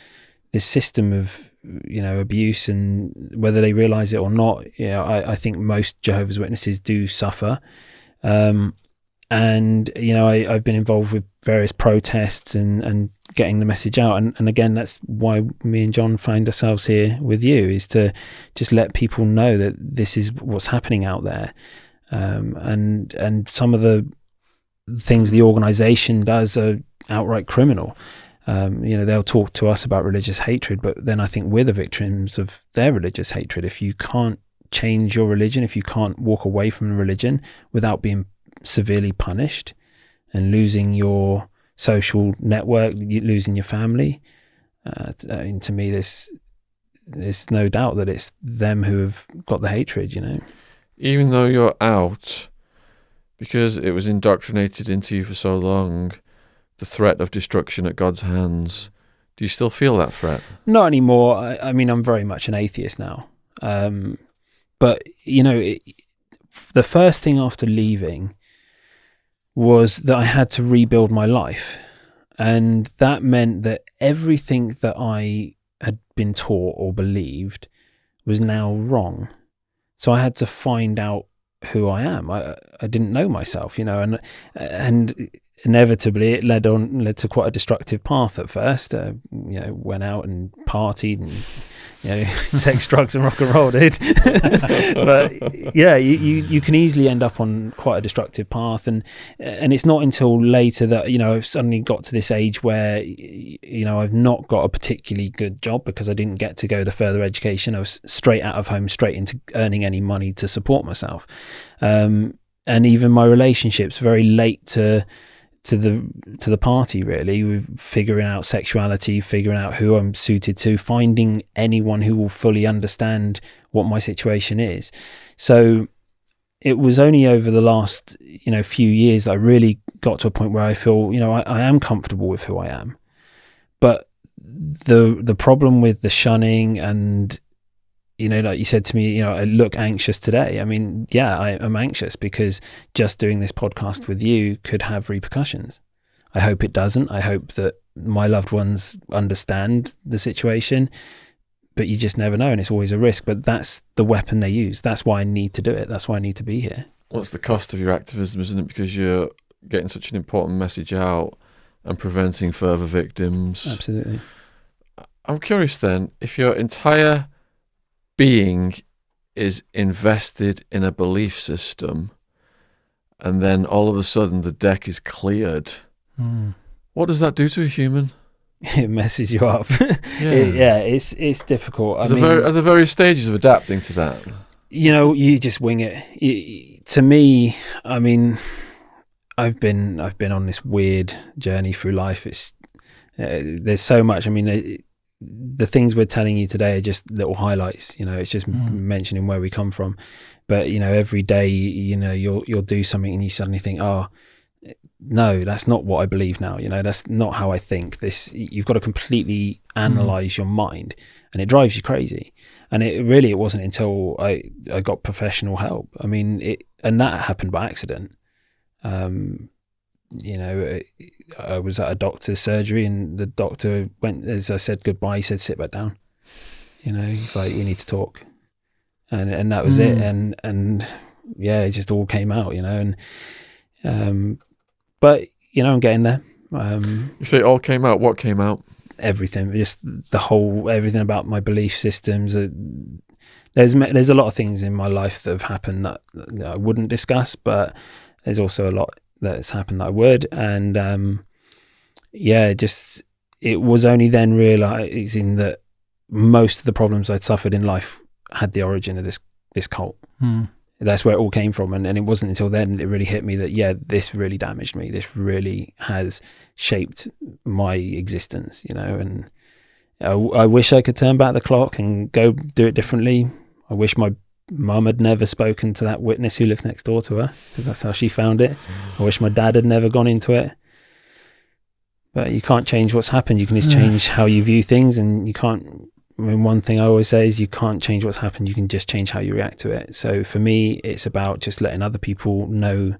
system of abuse, and whether they realize it or not, I think most Jehovah's Witnesses do suffer. I've been involved with various protests and getting the message out, and again, that's why me and John find ourselves here with you, is to just let people know that this is what's happening out there, and some of the things the organization does are outright criminal. They'll talk to us about religious hatred, but then I think we're the victims of their religious hatred. If you can't change your religion, if you can't walk away from religion without being severely punished and losing your social network, losing your family, to me, there's no doubt that it's them who have got the hatred,
Even though you're out, because it was indoctrinated into you for so long, the threat of destruction at God's hands Do you still feel that threat?
Not anymore. I mean, I'm very much an atheist now. But, the first thing after leaving was that I had to rebuild my life. And that meant that everything that I had been taught or believed was now wrong. So I had to find out who I am. I didn't know myself, and inevitably it led to quite a destructive path at first. Went out and partied and sex, drugs and rock and roll, dude. But yeah, you can easily end up on quite a destructive path, and it's not until later that I've suddenly got to this age where I've not got a particularly good job because I didn't get to go the further education. I was straight out of home, straight into earning any money to support myself, and even my relationships very late to the party, really, with figuring out sexuality, figuring out who I'm suited to, finding anyone who will fully understand what my situation is. So it was only over the last few years that I really got to a point where I feel I am comfortable with who I am. But the problem with the shunning and like you said to me, I look anxious today. I mean, yeah, I'm anxious because just doing this podcast with you could have repercussions. I hope it doesn't. I hope that my loved ones understand the situation, but you just never know, and it's always a risk. But that's the weapon they use. That's why I need to do it. That's why I need to be here.
What's the cost of your activism, isn't it? Because you're getting such an important message out and preventing further victims.
Absolutely.
I'm curious then, if your entire being is invested in a belief system and then all of a sudden the deck is cleared, what does that do to a human?
It messes you up.
Yeah,
it's difficult.
Are there various stages of adapting to that?
You just wing it. To me, I mean, I've been on this weird journey through life. It's there's so much. I mean, the things we're telling you today are just little highlights. It's just mentioning where we come from. But every day, you'll do something and you suddenly think, oh no, that's not what I believe now. That's not how I think. You've got to completely analyze your mind, and it drives you crazy. And it wasn't until I got professional help. I mean, and that happened by accident. I was at a doctor's surgery and the doctor went, as I said goodbye, he said, sit back down. He's like, we need to talk. And that was it. And yeah, it just all came out, but I'm getting there.
You say it all came out. What came out?
Everything, just everything about my belief systems. There's a lot of things in my life that have happened that I wouldn't discuss, but there's also a lot that's happened that I would. And it was only then realizing that most of the problems I'd suffered in life had the origin of this cult. That's where it all came from. And it wasn't until then it really hit me that, this really damaged me. This really has shaped my existence, and I wish I could turn back the clock and go do it differently. I wish my mum had never spoken to that witness who lived next door to her, because that's how she found it. I wish my dad had never gone into it. But you can't change what's happened. You can just change how you view things, and you can't. I mean, one thing I always say is you can't change what's happened. You can just change how you react to it. So for me, it's about just letting other people know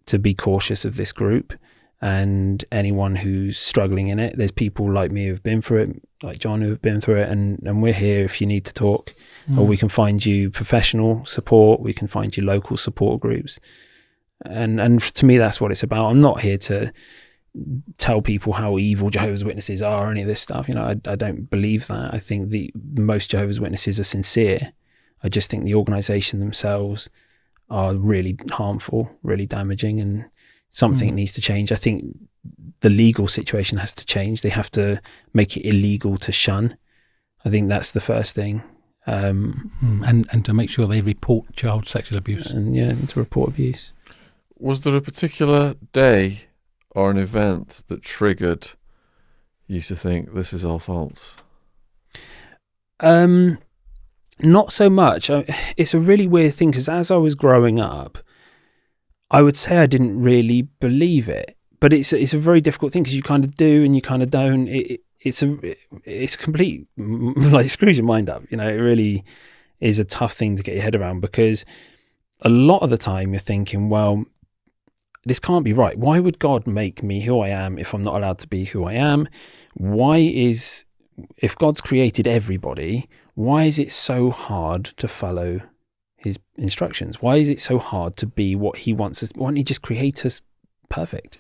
to be cautious of this group, and anyone who's struggling in it. There's people like me who've been through it, like John, who have been through it, and we're here if you need to talk. Or we can find you professional support. We can find you local support groups. And to me, that's what it's about. I'm not here to tell people how evil Jehovah's Witnesses are or any of this stuff. I don't believe that. I think most Jehovah's Witnesses are sincere. I just think the organisation themselves are really harmful, really damaging, and something needs to change. I think the legal situation has to change. They have to make it illegal to shun. I think that's the first thing.
And to make sure they report child sexual abuse.
And to report abuse.
Was there a particular day or an event that triggered you to think this is all false?
Not so much. It's a really weird thing, because as I was growing up, I would say I didn't really believe it. But it's a very difficult thing, because you kind of do and you kind of don't. it's complete, like, it screws your mind up. It really is a tough thing to get your head around, because a lot of the time you're thinking, well, this can't be right. Why would God make me who I am if I'm not allowed to be who I am? If God's created everybody, why is it so hard to follow his instructions? Why is it so hard to be what he wants us? Why don't he just create us perfect?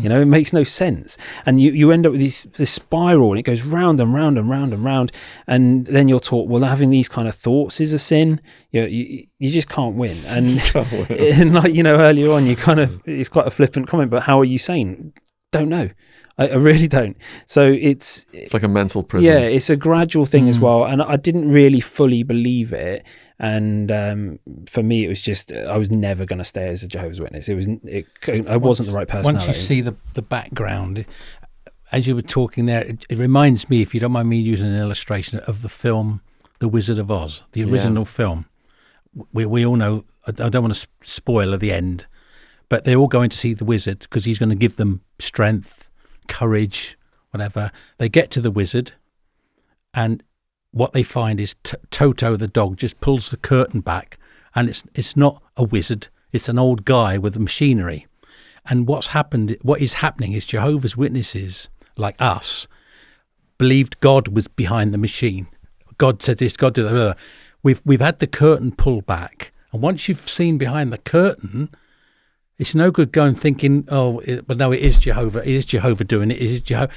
It makes no sense. And you end up with this spiral, and it goes round and round and round and round. And then you're taught, well, having these kind of thoughts is a sin. You just can't win. And, and like, earlier on, it's quite a flippant comment, but how are you sane? Don't know. I really don't. So it's
like a mental prison.
Yeah, it's a gradual thing as well. And I didn't really fully believe it. And for me, it was just, I was never going to stay as a Jehovah's Witness. I wasn't the right personality.
Once you see the background, as you were talking there, it reminds me, if you don't mind me using an illustration, of the film The Wizard of Oz, the original film. We all know, I don't want to spoil the end, but they're all going to see the wizard because he's going to give them strength, courage, whatever. They get to the wizard, and what they find is Toto the dog just pulls the curtain back, and it's not a wizard, it's an old guy with the machinery. And what is happening is Jehovah's Witnesses, like us, believed God was behind the machine. God said this, God did that. We've had the curtain pulled back, and once you've seen behind the curtain, it's no good going thinking, but no, it is Jehovah. It is Jehovah doing it. It is Jehovah.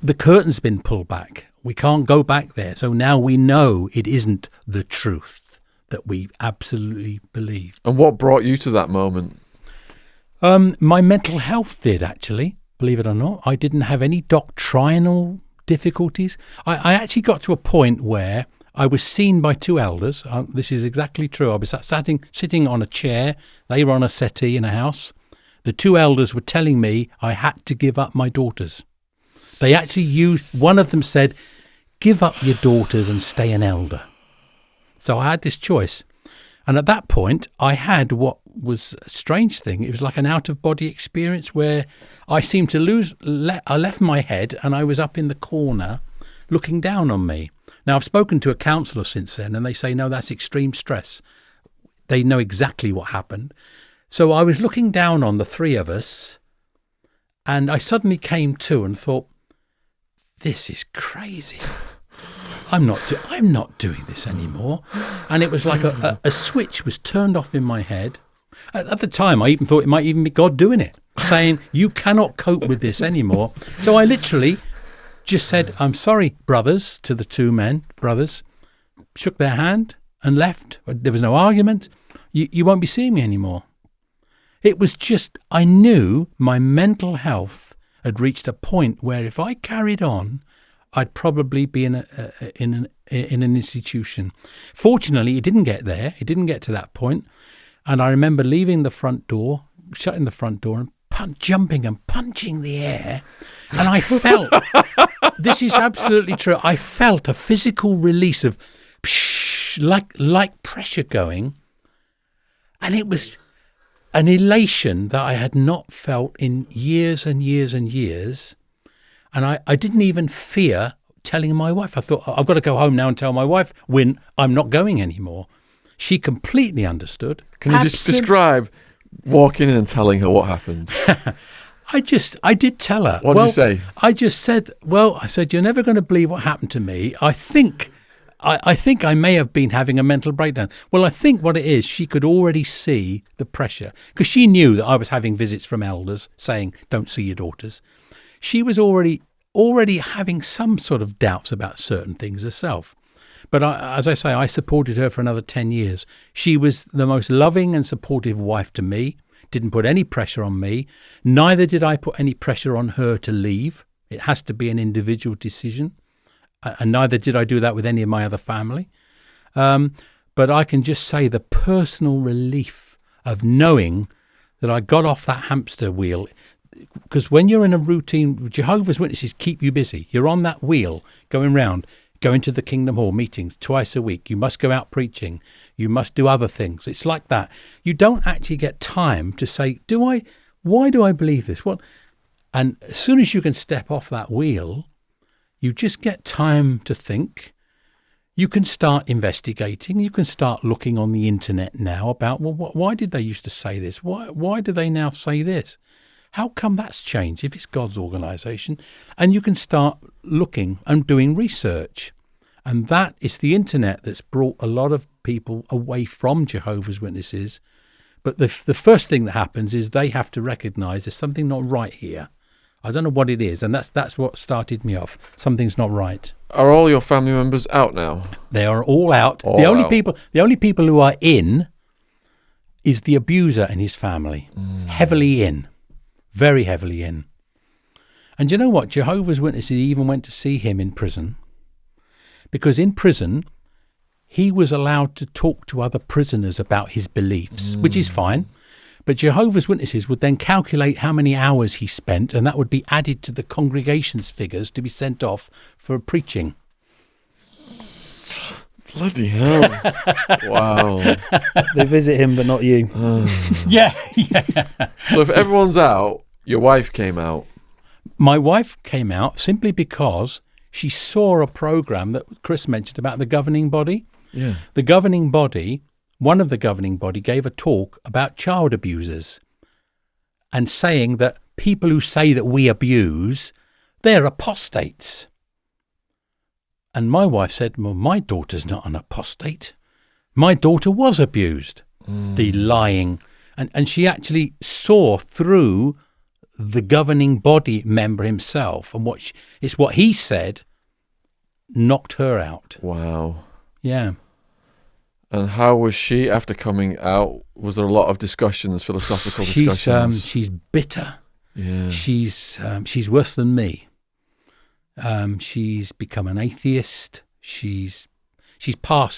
The curtain's been pulled back. We can't go back there. So now we know it isn't the truth that we absolutely believe.
And what brought you to that moment?
My mental health did, actually, believe it or not. I didn't have any doctrinal difficulties. I actually got to a point where I was seen by two elders. This is exactly true. I was sitting on a chair. They were on a settee in a house. The two elders were telling me I had to give up my daughters. They actually one of them said, give up your daughters and stay an elder. So I had this choice. And at that point, I had what was a strange thing. It was like an out-of-body experience where I seemed to I left my head and I was up in the corner looking down on me. Now, I've spoken to a counsellor since then, and they say, no, that's extreme stress. They know exactly what happened. So I was looking down on the three of us, and I suddenly came to and thought, this is crazy. I'm not doing this anymore. And it was like a switch was turned off in my head. At the time, I even thought it might even be God doing it, saying, you cannot cope with this anymore. So I literally just said, I'm sorry, brothers, to the two brothers, shook their hand and left. There was no argument. You won't be seeing me anymore. It was just, I knew my mental health had reached a point where if I carried on, I'd probably be in an institution. Fortunately, it didn't get there. It didn't get to that point. And I remember leaving the front door, shutting the front door, and jumping and punching the air. And I felt, this is absolutely true, I felt a physical release of like pressure going. And it was an elation that I had not felt in years and years and years. And I didn't even fear telling my wife. I thought, I've got to go home now and tell my wife when I'm not going anymore. She completely understood.
Can you just describe walking in and telling her what happened?
I did tell her.
What did you say?
I just said, I said, you're never going to believe what happened to me. I think I may have been having a mental breakdown. Well, I think what it is, she could already see the pressure because she knew that I was having visits from elders saying, don't see your daughters. She was already having some sort of doubts about certain things herself. But as I say, I supported her for another 10 years. She was the most loving and supportive wife to me, didn't put any pressure on me. Neither did I put any pressure on her to leave. It has to be an individual decision. And neither did I do that with any of my other family. But I can just say the personal relief of knowing that I got off that hamster wheel. Because when you're in a routine, Jehovah's Witnesses keep you busy. You're on that wheel going round, going to the Kingdom Hall meetings twice a week. You must go out preaching. You must do other things. It's like that. You don't actually get time to say, why do I believe this? What? And as soon as you can step off that wheel, You just get time to think. You can start investigating. You can start looking on the internet now about, well, why did they used to say this? Why do they now say this? How come that's changed if it's God's organisation? And you can start looking and doing research. And that is the internet that's brought a lot of people away from Jehovah's Witnesses. But the first thing that happens is they have to recognise there's something not right here. I don't know what it is, and that's what started me off. Something's not right.
Are all your family members out now?
They are all out.
All
the only
out.
people who are in is the abuser and his family. Heavily in. Very heavily in. And you know what? Jehovah's Witnesses even went to see him in prison. Because in prison, he was allowed to talk to other prisoners about his beliefs, which is fine. But Jehovah's Witnesses would then calculate how many hours he spent, and that would be added to the congregation's figures to be sent off for preaching.
Bloody hell. Wow.
They visit him, but not you.
Yeah.
So if everyone's out, your wife came out.
My wife came out simply because she saw a program that Chris mentioned about the governing body.
Yeah.
The governing body, one of the governing body gave a talk about child abusers and saying that people who say that we abuse, they're apostates. And my wife said, well, my daughter's not an apostate. My daughter was abused. The lying. And she actually saw through the governing body member himself, and it's what he said knocked her out.
Wow.
Yeah.
And how was she after coming out? Was there a lot of discussions, philosophical discussions?
She's bitter.
Yeah.
She's worse than me. She's become an atheist. She's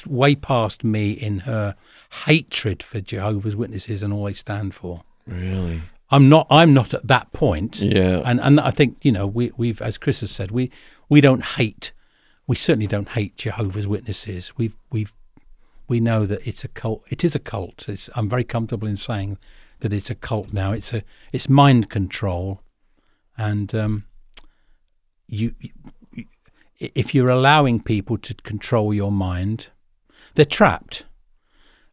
way past me in her hatred for Jehovah's Witnesses and all they stand for.
Really?
I'm not at that point.
Yeah.
And I think, we've, as Chris has said, we don't hate. We certainly don't hate Jehovah's Witnesses. We know that it's a cult. It is a cult. I'm very comfortable in saying that it's a cult now. It's mind control, and if you're allowing people to control your mind, they're trapped.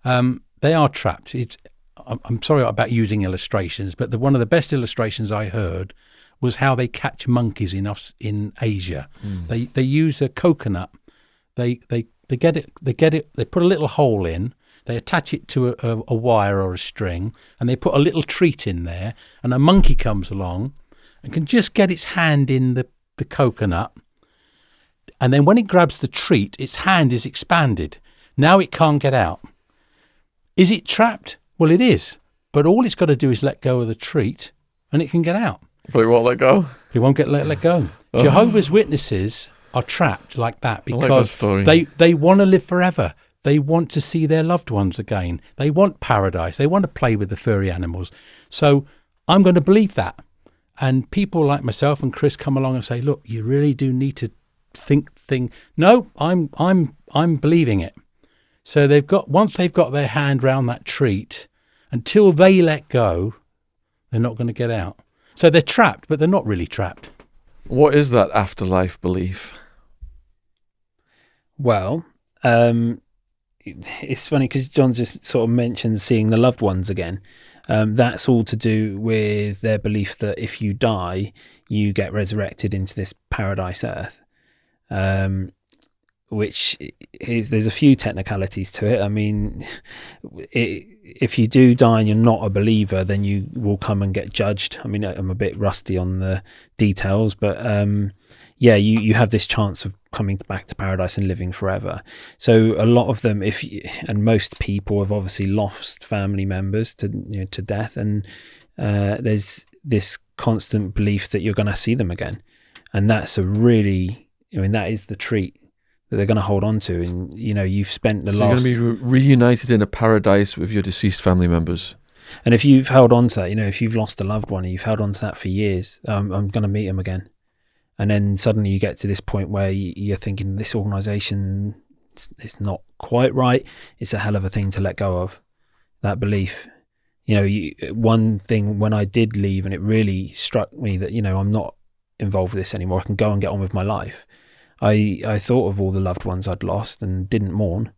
They are trapped. I'm sorry about using illustrations, but one of the best illustrations I heard was how they catch monkeys in Asia. They use a coconut. They get it. They put a little hole in. They attach it to a wire or a string, and they put a little treat in there. And a monkey comes along and can just get its hand in the coconut. And then when it grabs the treat, its hand is expanded. Now it can't get out. Is it trapped? Well, it is. But all it's got to do is let go of the treat, and it can get out.
But it won't let go?
It won't get let go. Oh. Jehovah's Witnesses are trapped like that because they want to live forever. They want to see their loved ones again. They want paradise. They want to play with the furry animals. So I'm going to believe that. And people like myself and Chris come along and say, look, you really do need to think. No, I'm believing it. So once they've got their hand round that treat, until they let go, they're not going to get out. So they're trapped, but they're not really trapped.
What is that afterlife belief?
Well, it's funny because John just sort of mentioned seeing the loved ones again. That's all to do with their belief that if you die, you get resurrected into this paradise earth. Which there's a few technicalities to it. I mean, if you do die and you're not a believer, then you will come and get judged. I mean, I'm a bit rusty on the details, but you have this chance of coming back to paradise and living forever. So a lot of them, and most people have obviously lost family members to death, and there's this constant belief that you're going to see them again, and that's that is the treat that they're going to hold on to. And you've spent
you're going to be reunited in a paradise with your deceased family members.
And if you've held on to that, if you've lost a loved one and you've held on to that for years, I'm going to meet him again. And then suddenly you get to this point where you're thinking, this organisation, it's not quite right. It's a hell of a thing to let go of, that belief. One thing when I did leave, and it really struck me that I'm not involved with this anymore. I can go and get on with my life. I thought of all the loved ones I'd lost and didn't mourn.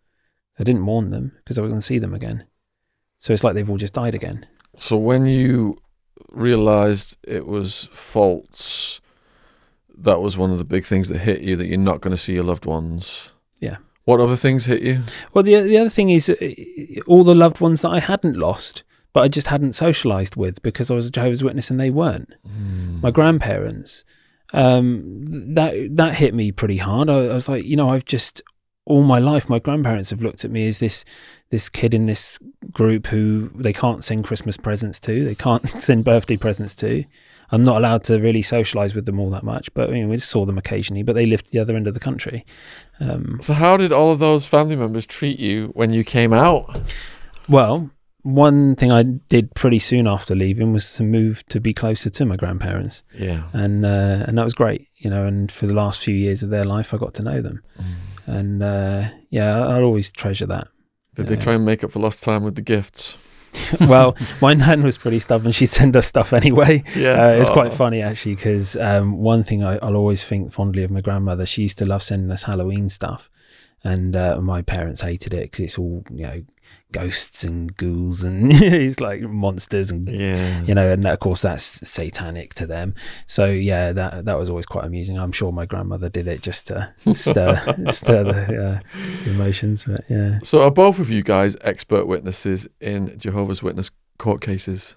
I didn't mourn them because I was going to see them again. So it's like they've all just died again.
So when you realised it was false, that was one of the big things that hit you, that you're not going to see your loved ones.
Yeah.
What other things hit you?
Well, the other thing is all the loved ones that I hadn't lost, but I just hadn't socialised with because I was a Jehovah's Witness and they weren't. My grandparents, that hit me pretty hard. I was like, I've just, all my life, my grandparents have looked at me as this kid in this group who they can't send Christmas presents to, they can't send birthday presents to. I'm not allowed to really socialise with them all that much, but we just saw them occasionally, but they lived at the other end of the country.
So how did all of those family members treat you when you came out?
Well, one thing I did pretty soon after leaving was to move to be closer to my grandparents.
Yeah.
And that was great, and for the last few years of their life, I got to know them. And I'll always treasure that.
Did they try and make up for lost time with the gifts?
Well, my nan was pretty stubborn. She'd send us stuff anyway.
Yeah.
It's quite funny, actually, because one thing I'll always think fondly of my grandmother, she used to love sending us Halloween stuff. And my parents hated it because it's all, ghosts and ghouls and it's like monsters and, and of course that's satanic to them. So, that was always quite amusing. I'm sure my grandmother did it just to stir the emotions. But yeah.
So are both of you guys expert witnesses in Jehovah's Witness court cases?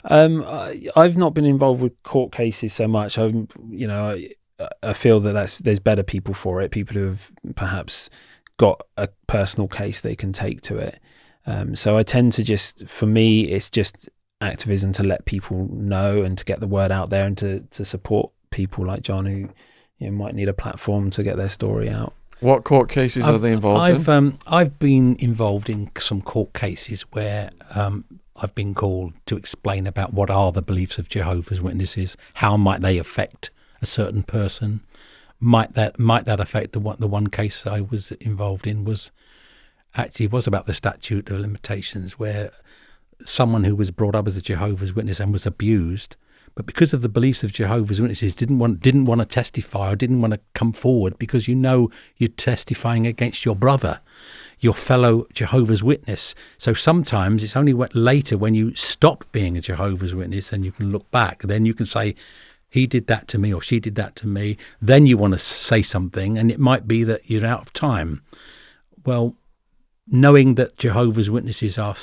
I've not been involved with court cases so much. I feel that there's better people for it, people who have perhaps got a personal case they can take to it. So I tend to for me, it's just activism to let people know and to get the word out there and to support people like John who might need a platform to get their story out.
What court cases are they involved in?
I've been involved in some court cases where I've been called to explain about what are the beliefs of Jehovah's Witnesses, how might they affect a certain person. Might that affect the one case I was involved in was about the statute of limitations, where someone who was brought up as a Jehovah's Witness and was abused, but because of the beliefs of Jehovah's Witnesses didn't want to testify or didn't want to come forward because you're testifying against your brother, your fellow Jehovah's Witness. So sometimes it's only later when you stop being a Jehovah's Witness and you can look back, then you can say, he did that to me or she did that to me. Then you want to say something and it might be that you're out of time. Well, knowing that Jehovah's Witnesses are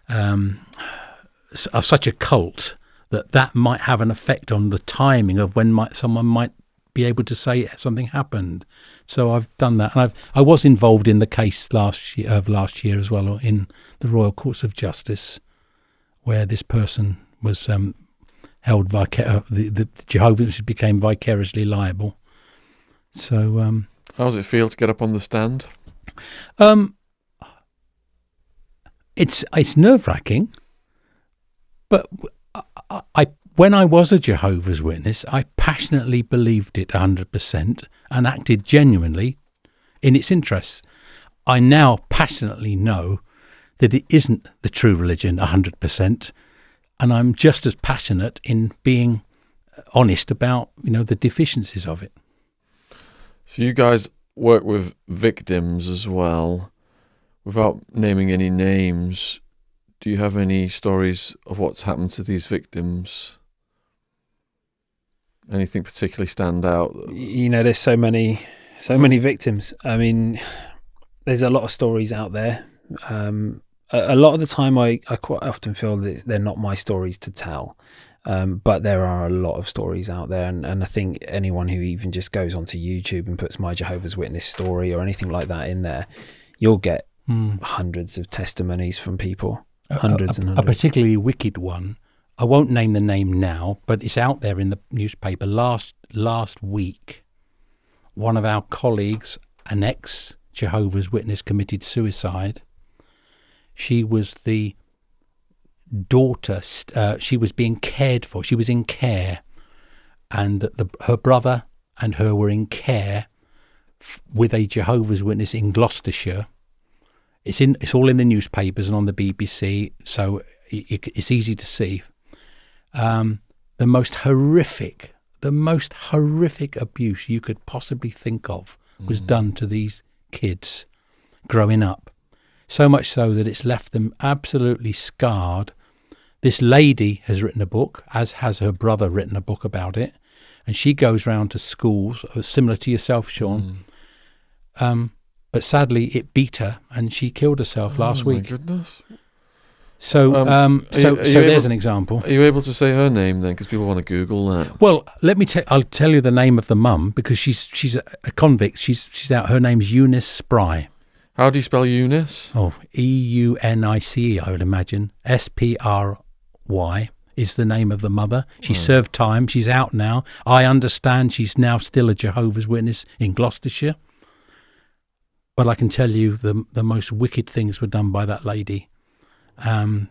are such a cult that might have an effect on the timing of when someone might be able to say something happened. So I've done that, and I was involved in the case last year as well, in the Royal Courts of Justice, where this person was held the Jehovah's Witnesses became vicariously liable. So
how does it feel to get up on the stand?
It's nerve-wracking, but when I was a Jehovah's Witness, I passionately believed it 100% and acted genuinely in its interests. I now passionately know that it isn't the true religion 100%, and I'm just as passionate in being honest about the deficiencies of it.
So you guys work with victims as well. Without naming any names, do you have any stories of what's happened to these victims? Anything particularly stand out?
There's so many victims. I mean, there's a lot of stories out there. A lot of the time, I quite often feel that they're not my stories to tell. But there are a lot of stories out there, and I think anyone who even just goes onto YouTube and puts my Jehovah's Witness story or anything like that in there, you'll get hundreds of testimonies from people. Hundreds and hundreds.
A particularly wicked one, I won't name the name now, but it's out there in the newspaper. Last week, one of our colleagues, an ex-Jehovah's Witness, committed suicide. She was the daughter, she was being cared for. She was in care, and her brother and her were in care with a Jehovah's Witness in Gloucestershire. It's all in the newspapers and on the BBC, so it's easy to see. The the most horrific abuse you could possibly think of was done to these kids growing up. So much so that it's left them absolutely scarred. This lady has written a book, as has her brother written a book about it, and she goes round to schools, similar to yourself, Shaun. But sadly, it beat her, and she killed herself last week.
Oh, my goodness.
So, there's an example.
Are you able to say her name then? Because people want to Google that.
Well, I'll tell you the name of the mum, because she's a convict. She's out. Her name's Eunice Spry.
How do you spell Eunice?
Oh, Eunice, I would imagine. Spry is the name of the mother. She served time. She's out now. I understand she's now still a Jehovah's Witness in Gloucestershire. But I can tell you the most wicked things were done by that lady. And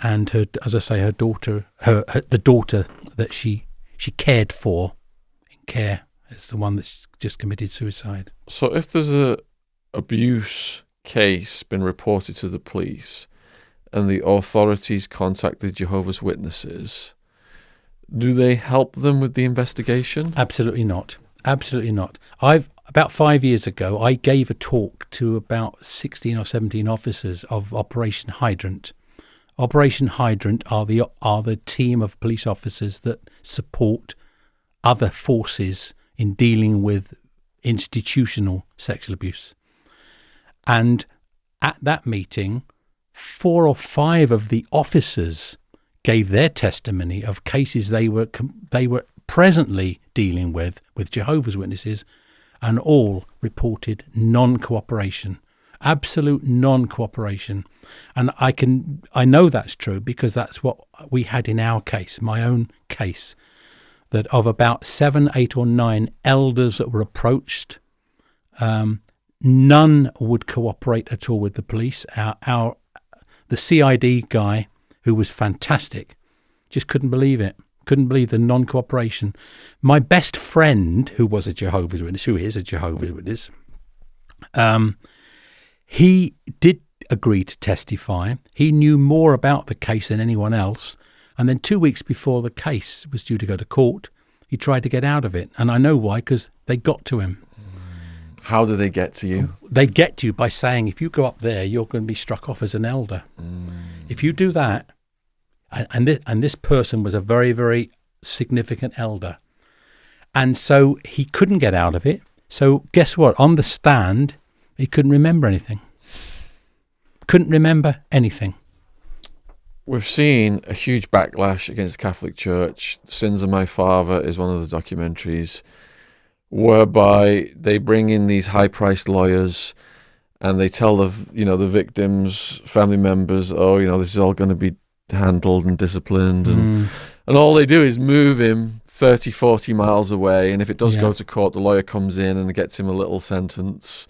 her, as I say, her daughter, the daughter that she cared for in care is the one that's just committed suicide.
So if there's a abuse case been reported to the police and the authorities contacted Jehovah's Witnesses, do they help them with the investigation?
Absolutely not. Absolutely not. About 5 years ago, I gave a talk to about 16 or 17 officers of Operation Hydrant. Operation Hydrant are the team of police officers that support other forces in dealing with institutional sexual abuse. And at that meeting, 4 or 5 of the officers gave their testimony of cases they were presently dealing with Jehovah's Witnesses, and all reported non-cooperation, absolute non-cooperation. And I know that's true because that's what we had in our case, my own case, that of about 7, 8 or 9 elders that were approached, none would cooperate at all with the police. The CID guy, who was fantastic, just couldn't believe it. Couldn't believe the non-cooperation. My best friend, who is a Jehovah's Witness, he did agree to testify. He knew more about the case than anyone else. And then 2 weeks before the case was due to go to court, he tried to get out of it. And I know why, because they got to him.
How do they get to you?
They get to you by saying, if you go up there, you're going to be struck off as an elder. If you do that, and this person was a very, very significant elder. And so he couldn't get out of it. So guess what? On the stand, he couldn't remember anything. Couldn't remember anything.
We've seen a huge backlash against the Catholic Church. Sins of My Father is one of the documentaries, whereby they bring in these high-priced lawyers and they tell the victims, family members, this is all going to be handled and disciplined, and all they do is move him 30, 40 miles away, and if it does go to court, the lawyer comes in and gets him a little sentence,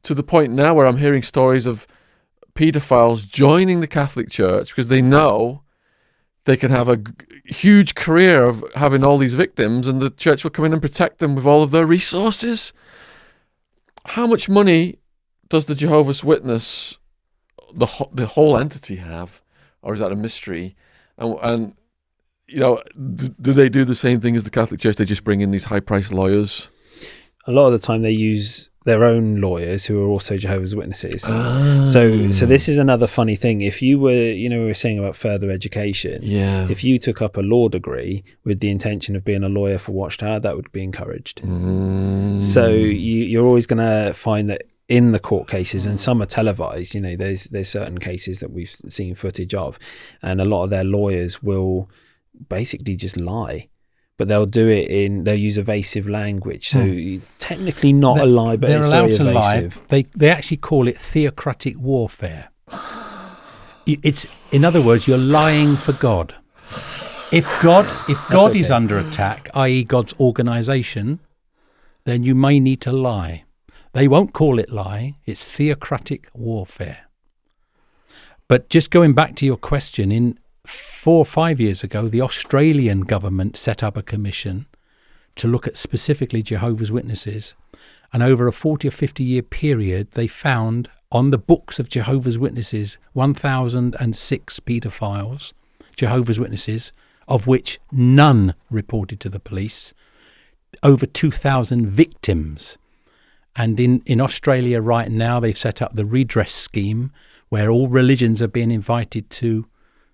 to the point now where I'm hearing stories of paedophiles joining the Catholic Church because they know they can have a huge career of having all these victims, and the church will come in and protect them with all of their resources. How much money does the Jehovah's Witness, the whole entity, have? Or is that a mystery? And do they do the same thing as the Catholic Church? They just bring in these high-priced lawyers?
A lot of the time they use their own lawyers who are also Jehovah's Witnesses. So this is another funny thing. If you were, we were saying about further education.
Yeah.
If you took up a law degree with the intention of being a lawyer for Watchtower, that would be encouraged. So you're always going to find that in the court cases, and some are televised, there's certain cases that we've seen footage of, and a lot of their lawyers will basically just lie, but they'll use evasive language. So technically not a lie, but it's very evasive.
They actually call it theocratic warfare. It's, in other words, you're lying for God. If God is under attack, i.e. God's organisation, then you may need to lie. They won't call it lying. It's theocratic warfare. But just going back to your question, 4 or 5 years ago, the Australian government set up a commission to look at specifically Jehovah's Witnesses. And over a 40 or 50 year period, they found on the books of Jehovah's Witnesses 1,006 paedophiles, Jehovah's Witnesses, of which none reported to the police. Over 2,000 victims. And in Australia right now, they've set up the redress scheme where all religions are being invited to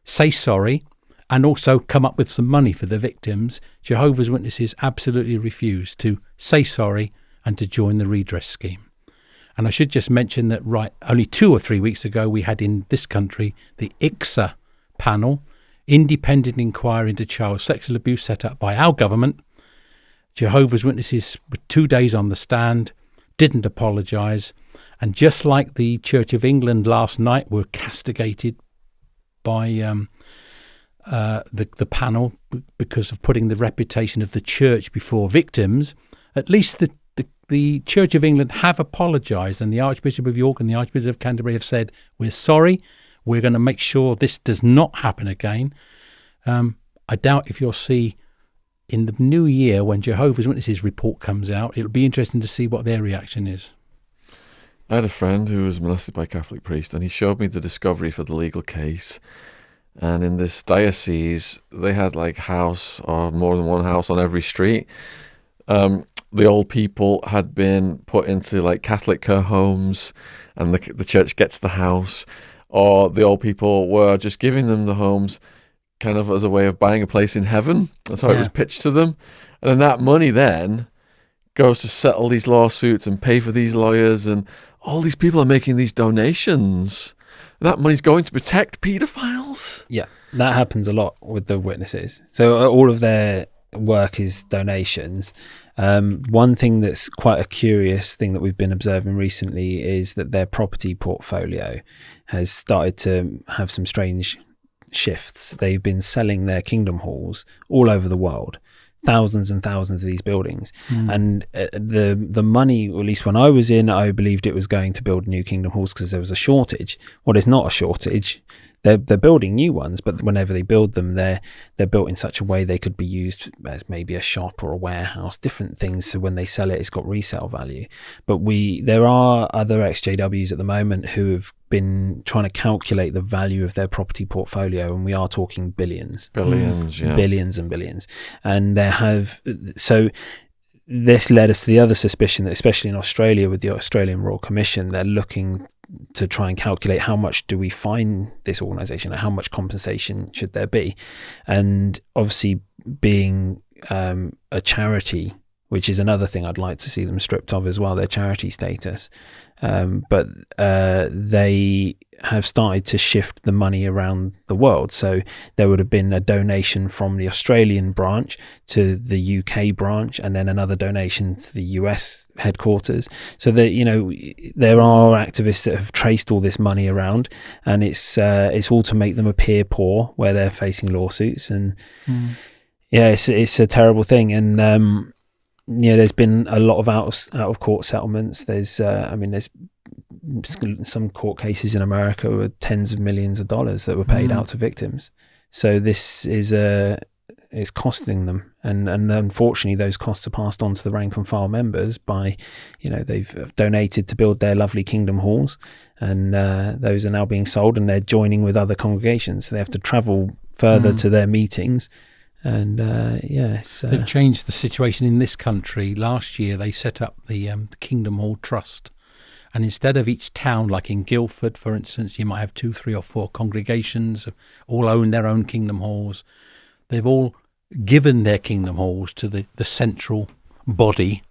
say sorry and also come up with some money for the victims. Jehovah's Witnesses absolutely refuse to say sorry and to join the redress scheme. And I should just mention that only 2 or 3 weeks ago, we had in this country the ICSA panel, Independent Inquiry into Child Sexual Abuse, set up by our government. Jehovah's Witnesses were 2 days on the stand, didn't apologise, and just like the Church of England last night were castigated by the panel because of putting the reputation of the church before victims, at least the Church of England have apologised, and the Archbishop of York and the Archbishop of Canterbury have said, we're sorry, we're going to make sure this does not happen again. I doubt if you'll see in the new year when Jehovah's Witnesses report comes out, it'll be interesting to see what their reaction is.
I had a friend who was molested by a Catholic priest, and he showed me the discovery for the legal case. And in this diocese, they had like house or more than one house on every street. The old people had been put into like Catholic care homes, and the church gets the house, or the old people were just giving them the homes kind of as a way of buying a place in heaven. That's how it was pitched to them. And then that money then goes to settle these lawsuits and pay for these lawyers, and all these people are making these donations. That money's going to protect paedophiles.
Yeah, that happens a lot with the witnesses. So all of their work is donations. One thing that's quite a curious thing that we've been observing recently is that their property portfolio has started to have some strange shifts. They've been selling their kingdom halls all over the world, thousands and thousands of these buildings, and the money, or at least when I was in, I believed it was going to build new kingdom halls because there was a shortage. Well, there's not a shortage. They're building new ones, but whenever they build them, they're built in such a way they could be used as maybe a shop or a warehouse, different things. So when they sell it, it's got resale value. But there are other XJWs at the moment who have been trying to calculate the value of their property portfolio, and we are talking billions,
yeah,
billions and billions. And this led us to the other suspicion that, especially in Australia with the Australian Royal Commission, they're looking to try and calculate how much do we fine this organisation, and how much compensation should there be. And obviously being a charity, which is another thing I'd like to see them stripped of as well, their charity status. But they have started to shift the money around the world. So there would have been a donation from the Australian branch to the UK branch, and then another donation to the US headquarters. So that, there are activists that have traced all this money around, and it's all to make them appear poor where they're facing lawsuits. And it's a terrible thing. And there's been a lot of out of court settlements. There's some court cases in America with tens of millions of dollars that were paid out to victims. So this is costing them, and unfortunately those costs are passed on to the rank and file members by, they've donated to build their lovely kingdom halls, and those are now being sold, and they're joining with other congregations, so they have to travel further to their meetings. And they've changed the situation in this country. Last year they set up the Kingdom Hall Trust, and instead of each town, like in Guildford for instance, you might have 2, 3 or 4 congregations all own their own kingdom halls. They've all given their kingdom halls to the central body,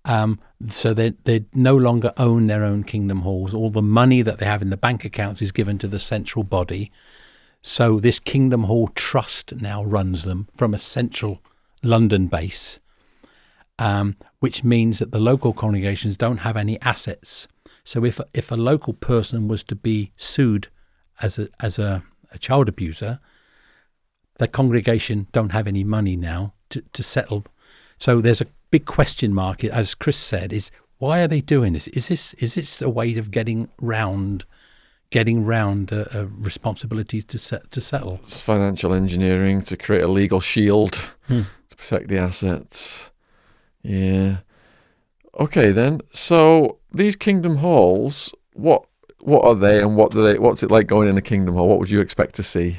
so they no longer own their own kingdom halls. All the money that they have in the bank accounts is given to the central body. So this Kingdom Hall Trust now runs them from a central London base, which means that the local congregations don't have any assets. So if a local person was to be sued as a child abuser, the congregation don't have any money now to settle. So there's a big question mark, as Chris said, is why are they doing this? Is this a way of getting round responsibilities to settle?
It's financial engineering to create a legal shield to protect the assets. Yeah. Okay then. So these kingdom halls, what are they, and what's it like going in a kingdom hall? What would you expect to see?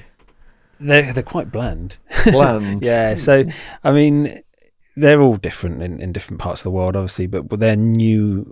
They're quite bland.
Bland.
Yeah. So, I mean, they're all different in different parts of the world, obviously, but they're new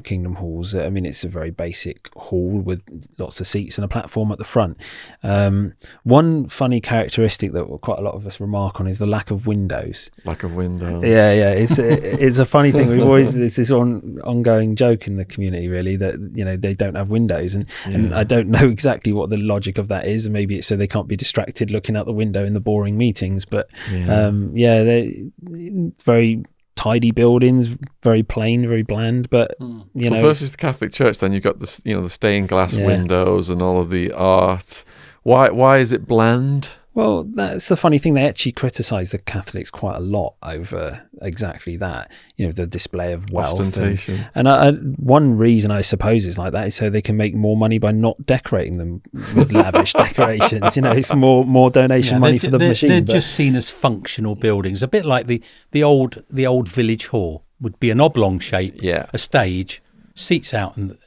Kingdom halls. I mean, it's a very basic hall with lots of seats and a platform at the front. One funny characteristic that quite a lot of us remark on is the lack of windows.
Lack of windows.
Yeah. It's a funny thing. We've always, there's this ongoing joke in the community, really, that, you know, they don't have windows. And I don't know exactly what the logic of that is. Maybe it's so they can't be distracted looking out the window in the boring meetings. But they're very tidy buildings, very plain, very bland. But you know,
versus the Catholic Church, then you've got this, you know, the stained glass windows and all of the art. Why is it bland?
Well, that's the funny thing. They actually criticise the Catholics quite a lot over exactly that. You know, the display of wealth.
Ostentation.
And one reason, I suppose, is like that is so they can make more money by not decorating them with lavish decorations. You know, it's more donation money for the machine.
They're just seen as functional buildings, a bit like the old village hall would be an oblong shape, a stage, seats out in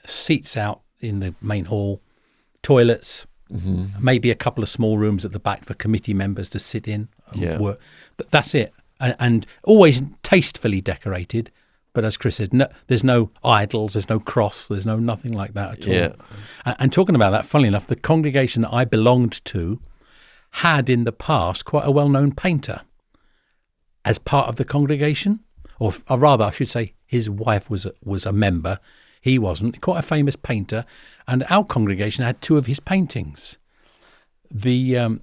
the main hall, toilets. Mm-hmm. Maybe a couple of small rooms at the back for committee members to sit in and work. But that's it. And always tastefully decorated. But as Chris said, there's no idols, there's no cross, there's nothing like that at all. Yeah. And talking about that, funnily enough, the congregation that I belonged to had in the past quite a well-known painter as part of the congregation. Or rather, I should say, his wife was a member. He wasn't. Quite a famous painter. And our congregation had 2 of his paintings. The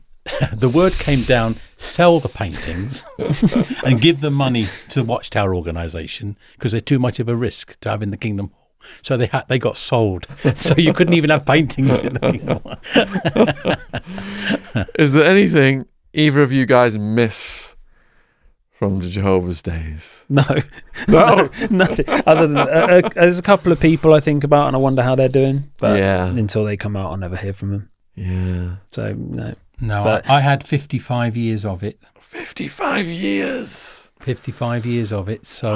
word came down, sell the paintings and give the money to the Watchtower organisation because they're too much of a risk to have in the Kingdom Hall. So they got sold. So you couldn't even have paintings in the Kingdom Hall.
Is there anything either of you guys miss from the Jehovah's days?
No, nothing. Other than there's a couple of people I think about and I wonder how they're doing. But until they come out, I'll never hear from them.
Yeah.
So no.
But I had 55 years of it.
55 years.
55 years of it. So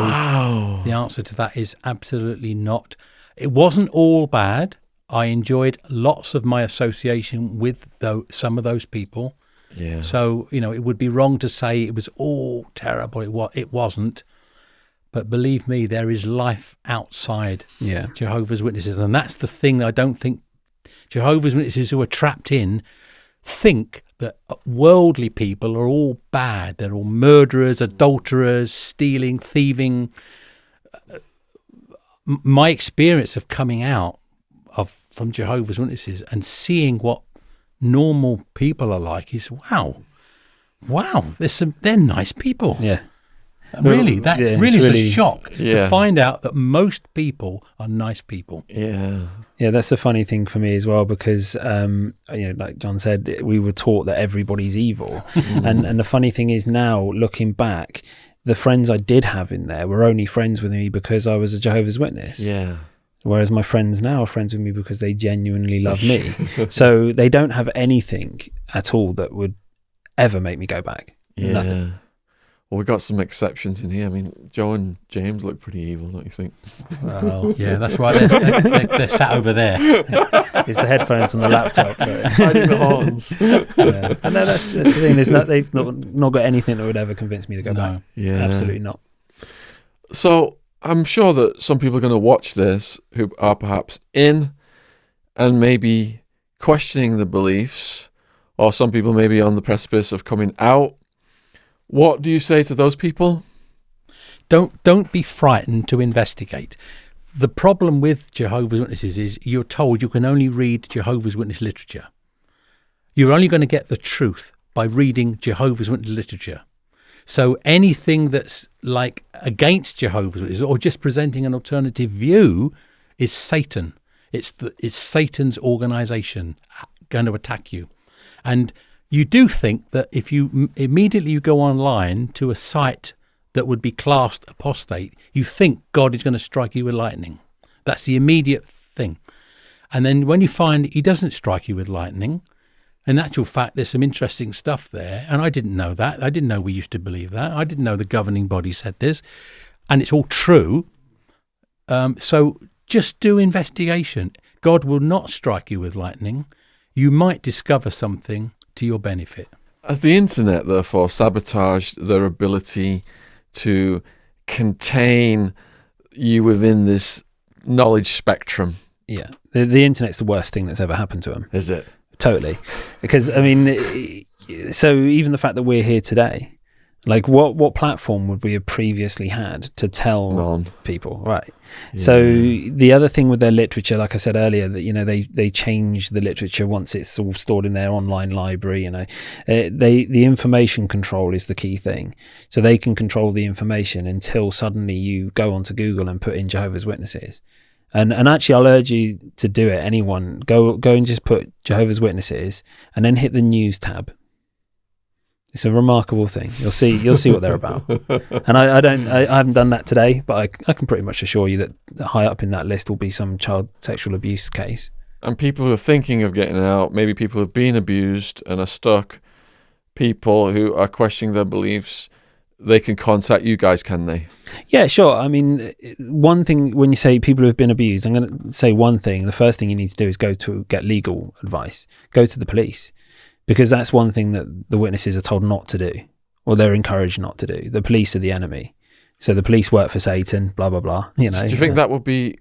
the answer to that is absolutely not. It wasn't all bad. I enjoyed lots of my association with some of those people.
Yeah.
So, you know, it would be wrong to say it was all terrible. It wasn't. But believe me, there is life outside Jehovah's Witnesses. And that's the thing that I don't think Jehovah's Witnesses who are trapped in think that worldly people are all bad. They're all murderers, adulterers, stealing, thieving. My experience of coming out from Jehovah's Witnesses and seeing what normal people are like is wow, they're nice people.
Yeah.
Really, that really is a shock to find out that most people are nice people.
Yeah.
Yeah, that's the funny thing for me as well because, like John said, we were taught that everybody's evil. and the funny thing is now, looking back, the friends I did have in there were only friends with me because I was a Jehovah's Witness.
Yeah.
Whereas my friends now are friends with me because they genuinely love me. So they don't have anything at all that would ever make me go back.
Yeah.
Nothing.
Well, we've got some exceptions in here. I mean, Joe and James look pretty evil, don't you think?
Well, yeah, that's why they're sat over there.
It's the headphones on the laptop.
Hiding the horns.
Yeah. And that's the thing. They've not got anything that would ever convince me to go back.
Yeah.
Absolutely not.
So I'm sure that some people are going to watch this who are perhaps in and maybe questioning the beliefs, or some people may be on the precipice of coming out. What do you say to those people?
Don't be frightened to investigate. The problem with Jehovah's Witnesses is you're told you can only read Jehovah's Witness literature. You're only going to get the truth by reading Jehovah's Witness literature. So anything that's like against Jehovah's Witnesses or just presenting an alternative view is Satan. It's Satan's organization going to attack you. And you do think that if you immediately go online to a site that would be classed apostate, you think God is going to strike you with lightning. That's the immediate thing. And then when you find he doesn't strike you with lightning, in actual fact, there's some interesting stuff there. And I didn't know that. I didn't know we used to believe that. I didn't know the governing body said this. And it's all true. So just do investigation. God will not strike you with lightning. You might discover something to your benefit.
Has the internet, therefore, sabotaged their ability to contain you within this knowledge spectrum?
Yeah, the internet's the worst thing that's ever happened to them.
Is it?
Totally. Because, I mean, so even the fact that we're here today, like what platform would we have previously had to tell people? Right. Yeah. So the other thing with their literature, like I said earlier, that, you know, they change the literature once it's all stored in their online library, you know, the information control is the key thing. So they can control the information until suddenly you go onto Google and put in Jehovah's Witnesses. And actually, I'll urge you to do it. Anyone, go and just put Jehovah's Witnesses and then hit the news tab. It's a remarkable thing. You'll see what they're about. And I haven't done that today, but I can pretty much assure you that high up in that list will be some child sexual abuse case.
And people who are thinking of getting out, maybe people who have been abused and are stuck, people who are questioning their beliefs, they can contact you guys, can they?
Yeah, sure. I mean, one thing, when you say people who have been abused, I'm going to say one thing. The first thing you need to do is go to get legal advice. Go to the police, because that's one thing that the witnesses are told not to do, or they're encouraged not to do. The police are the enemy. So the police work for Satan, blah, blah, blah. You know.
So do you think that would be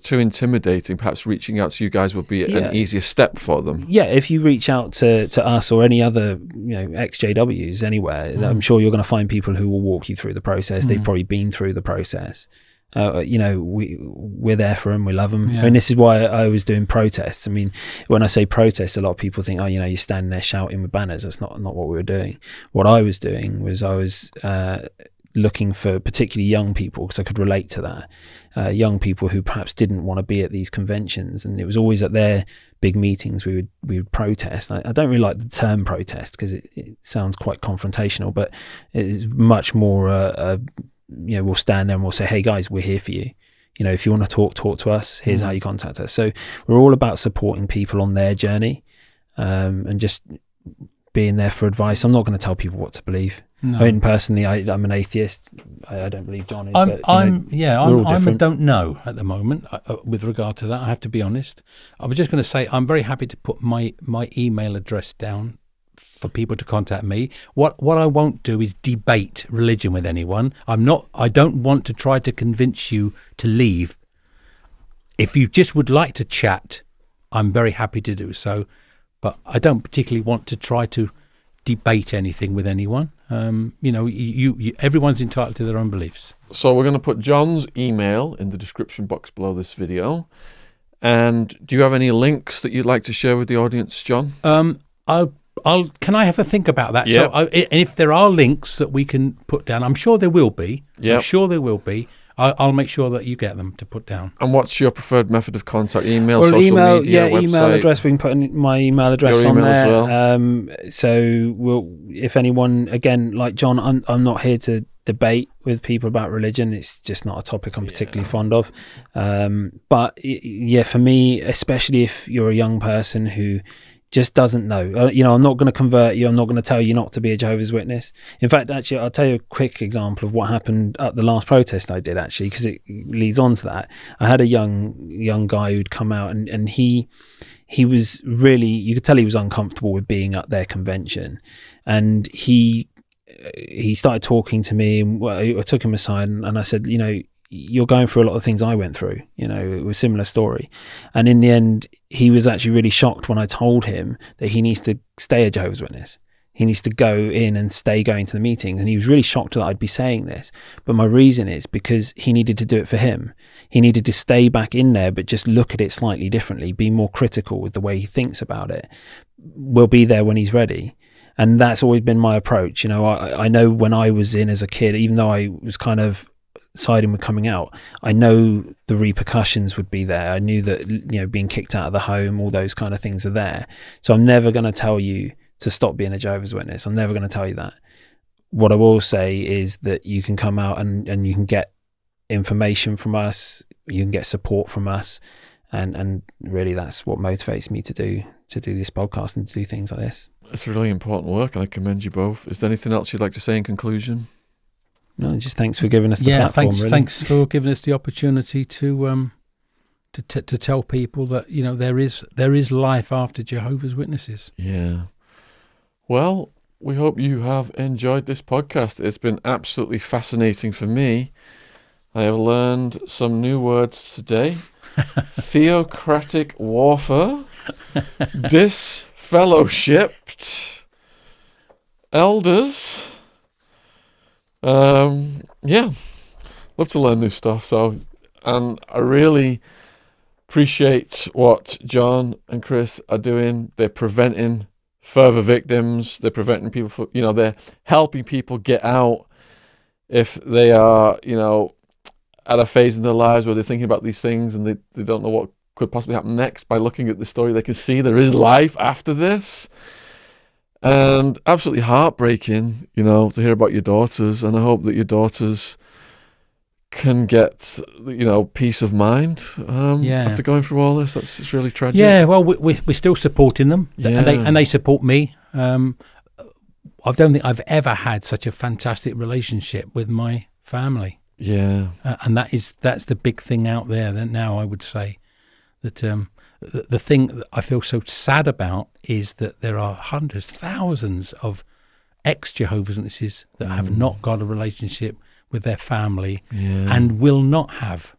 too intimidating? Perhaps reaching out to you guys would be an easier step for them.
Yeah, if you reach out to us or any other, you know, ex-JWs anywhere, I'm sure you're going to find people who will walk you through the process. They've probably been through the process. You know, we're there for them. We love them. Yeah. I mean, this is why I was doing protests. I mean, when I say protests, a lot of people think, oh, you know, you're standing there shouting with banners. That's not what we were doing. What I was doing was I was looking for particularly young people, because I could relate to that. Young people who perhaps didn't want to be at these conventions, and it was always at their big meetings we would protest. I don't really like the term protest because it sounds quite confrontational, but it is much more you know, we'll stand there and we'll say, hey guys, we're here for you. You know, if you want to talk to us, here's how you contact us. So we're all about supporting people on their journey, and just being there for advice. I'm not going to tell people what to believe. No. I mean, personally, I'm an atheist. I don't believe John is. I'm
a don't know at the moment with regard to that. I have to be honest. I was just going to say I'm very happy to put my email address down for people to contact me. What I won't do is debate religion with anyone. I don't want to try to convince you to leave. If you just would like to chat, I'm very happy to do so. But I don't particularly want to try to debate anything with anyone. You know, you everyone's entitled to their own beliefs.
So we're going to put John's email in the description box below this video. And do you have any links that you'd like to share with the audience, John?
Can I have a think about that?
Yep.
So if there are links that we can put down, I'm sure there will be.
Yep.
I'm sure there will be. I'll make sure that you get them to put down.
And what's your preferred method of contact? Email, social media, website?
Email address. We can put my email address on there.
As well.
So if anyone, again, like John, I'm not here to debate with people about religion. It's just not a topic I'm particularly fond of. But yeah, for me, especially if you're a young person who just doesn't know. You know, I'm not going to convert you. I'm not going to tell you not to be a Jehovah's Witness. In fact, actually, I'll tell you a quick example of what happened at the last protest I did, actually, because it leads on to that. I had a young guy who'd come out, and he was really, you could tell he was uncomfortable with being at their convention. And he started talking to me, and I took him aside and I said, you know, you're going through a lot of things I went through, you know, it was a similar story. And in the end, he was actually really shocked when I told him that he needs to stay a Jehovah's Witness. He needs to go in and stay going to the meetings. And he was really shocked that I'd be saying this. But my reason is because he needed to do it for him. He needed to stay back in there, but just look at it slightly differently, be more critical with the way he thinks about it. We'll be there when he's ready. And that's always been my approach. You know, I know when I was in as a kid, even though I was kind of siding with coming out, I know the repercussions would be there. I knew that, you know, being kicked out of the home, all those kind of things are there. So I'm never going to tell you to stop being a Jehovah's Witness. I'm never going to tell you that. What I will say is that you can come out and you can get information from us, you can get support from us, and really that's what motivates me to do this podcast and to do things like this.
It's really important work, and I commend you both. Is there anything else you'd like to say in conclusion?
No, just thanks for giving us the platform.
Thanks for giving us the opportunity to tell people that, you know, there is life after Jehovah's Witnesses.
Yeah. well, we hope you have enjoyed this podcast. It's been absolutely fascinating for me. I have learned some new words today. Theocratic warfare, disfellowshipped, elders. Yeah, love to learn new stuff. So, and I really appreciate what John and Chris are doing. They're preventing further victims. They're preventing people from, they're helping people get out if they are, at a phase in their lives where they're thinking about these things and they don't know what could possibly happen next. By looking at the story, they can see there is life after this. And absolutely heartbreaking, to hear about your daughters. And I hope that your daughters can get, peace of mind after going through all this. It's really tragic.
Yeah, well, we're still supporting them, and they support me. I don't think I've ever had such a fantastic relationship with my family.
Yeah,
and that's the big thing out there. That now I would say that the thing that I feel so sad about is that there are hundreds, thousands of ex-Jehovah's Witnesses that have not got a relationship with their family and will not have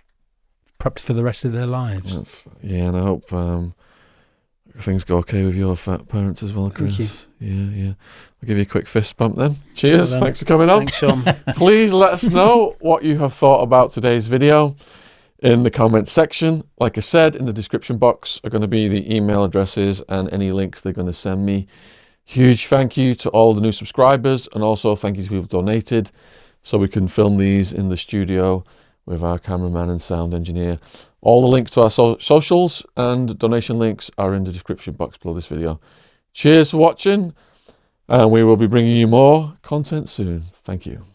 for the rest of their lives.
And I hope things go okay with your parents as well, Chris.
Thank
you. Yeah. I'll give you a quick fist bump then. Cheers. Well, thanks for coming on.
Thanks, Shaun.
Please let us know what you have thought about today's video in the comments section. Like I said, in the description box are going to be the email addresses and any links they're going to send me. Huge thank you to all the new subscribers, and also thank you to people who donated so we can film these in the studio with our cameraman and sound engineer. All the links to our socials and donation links are in the description box below this video. Cheers for watching, and we will be bringing you more content soon. Thank you.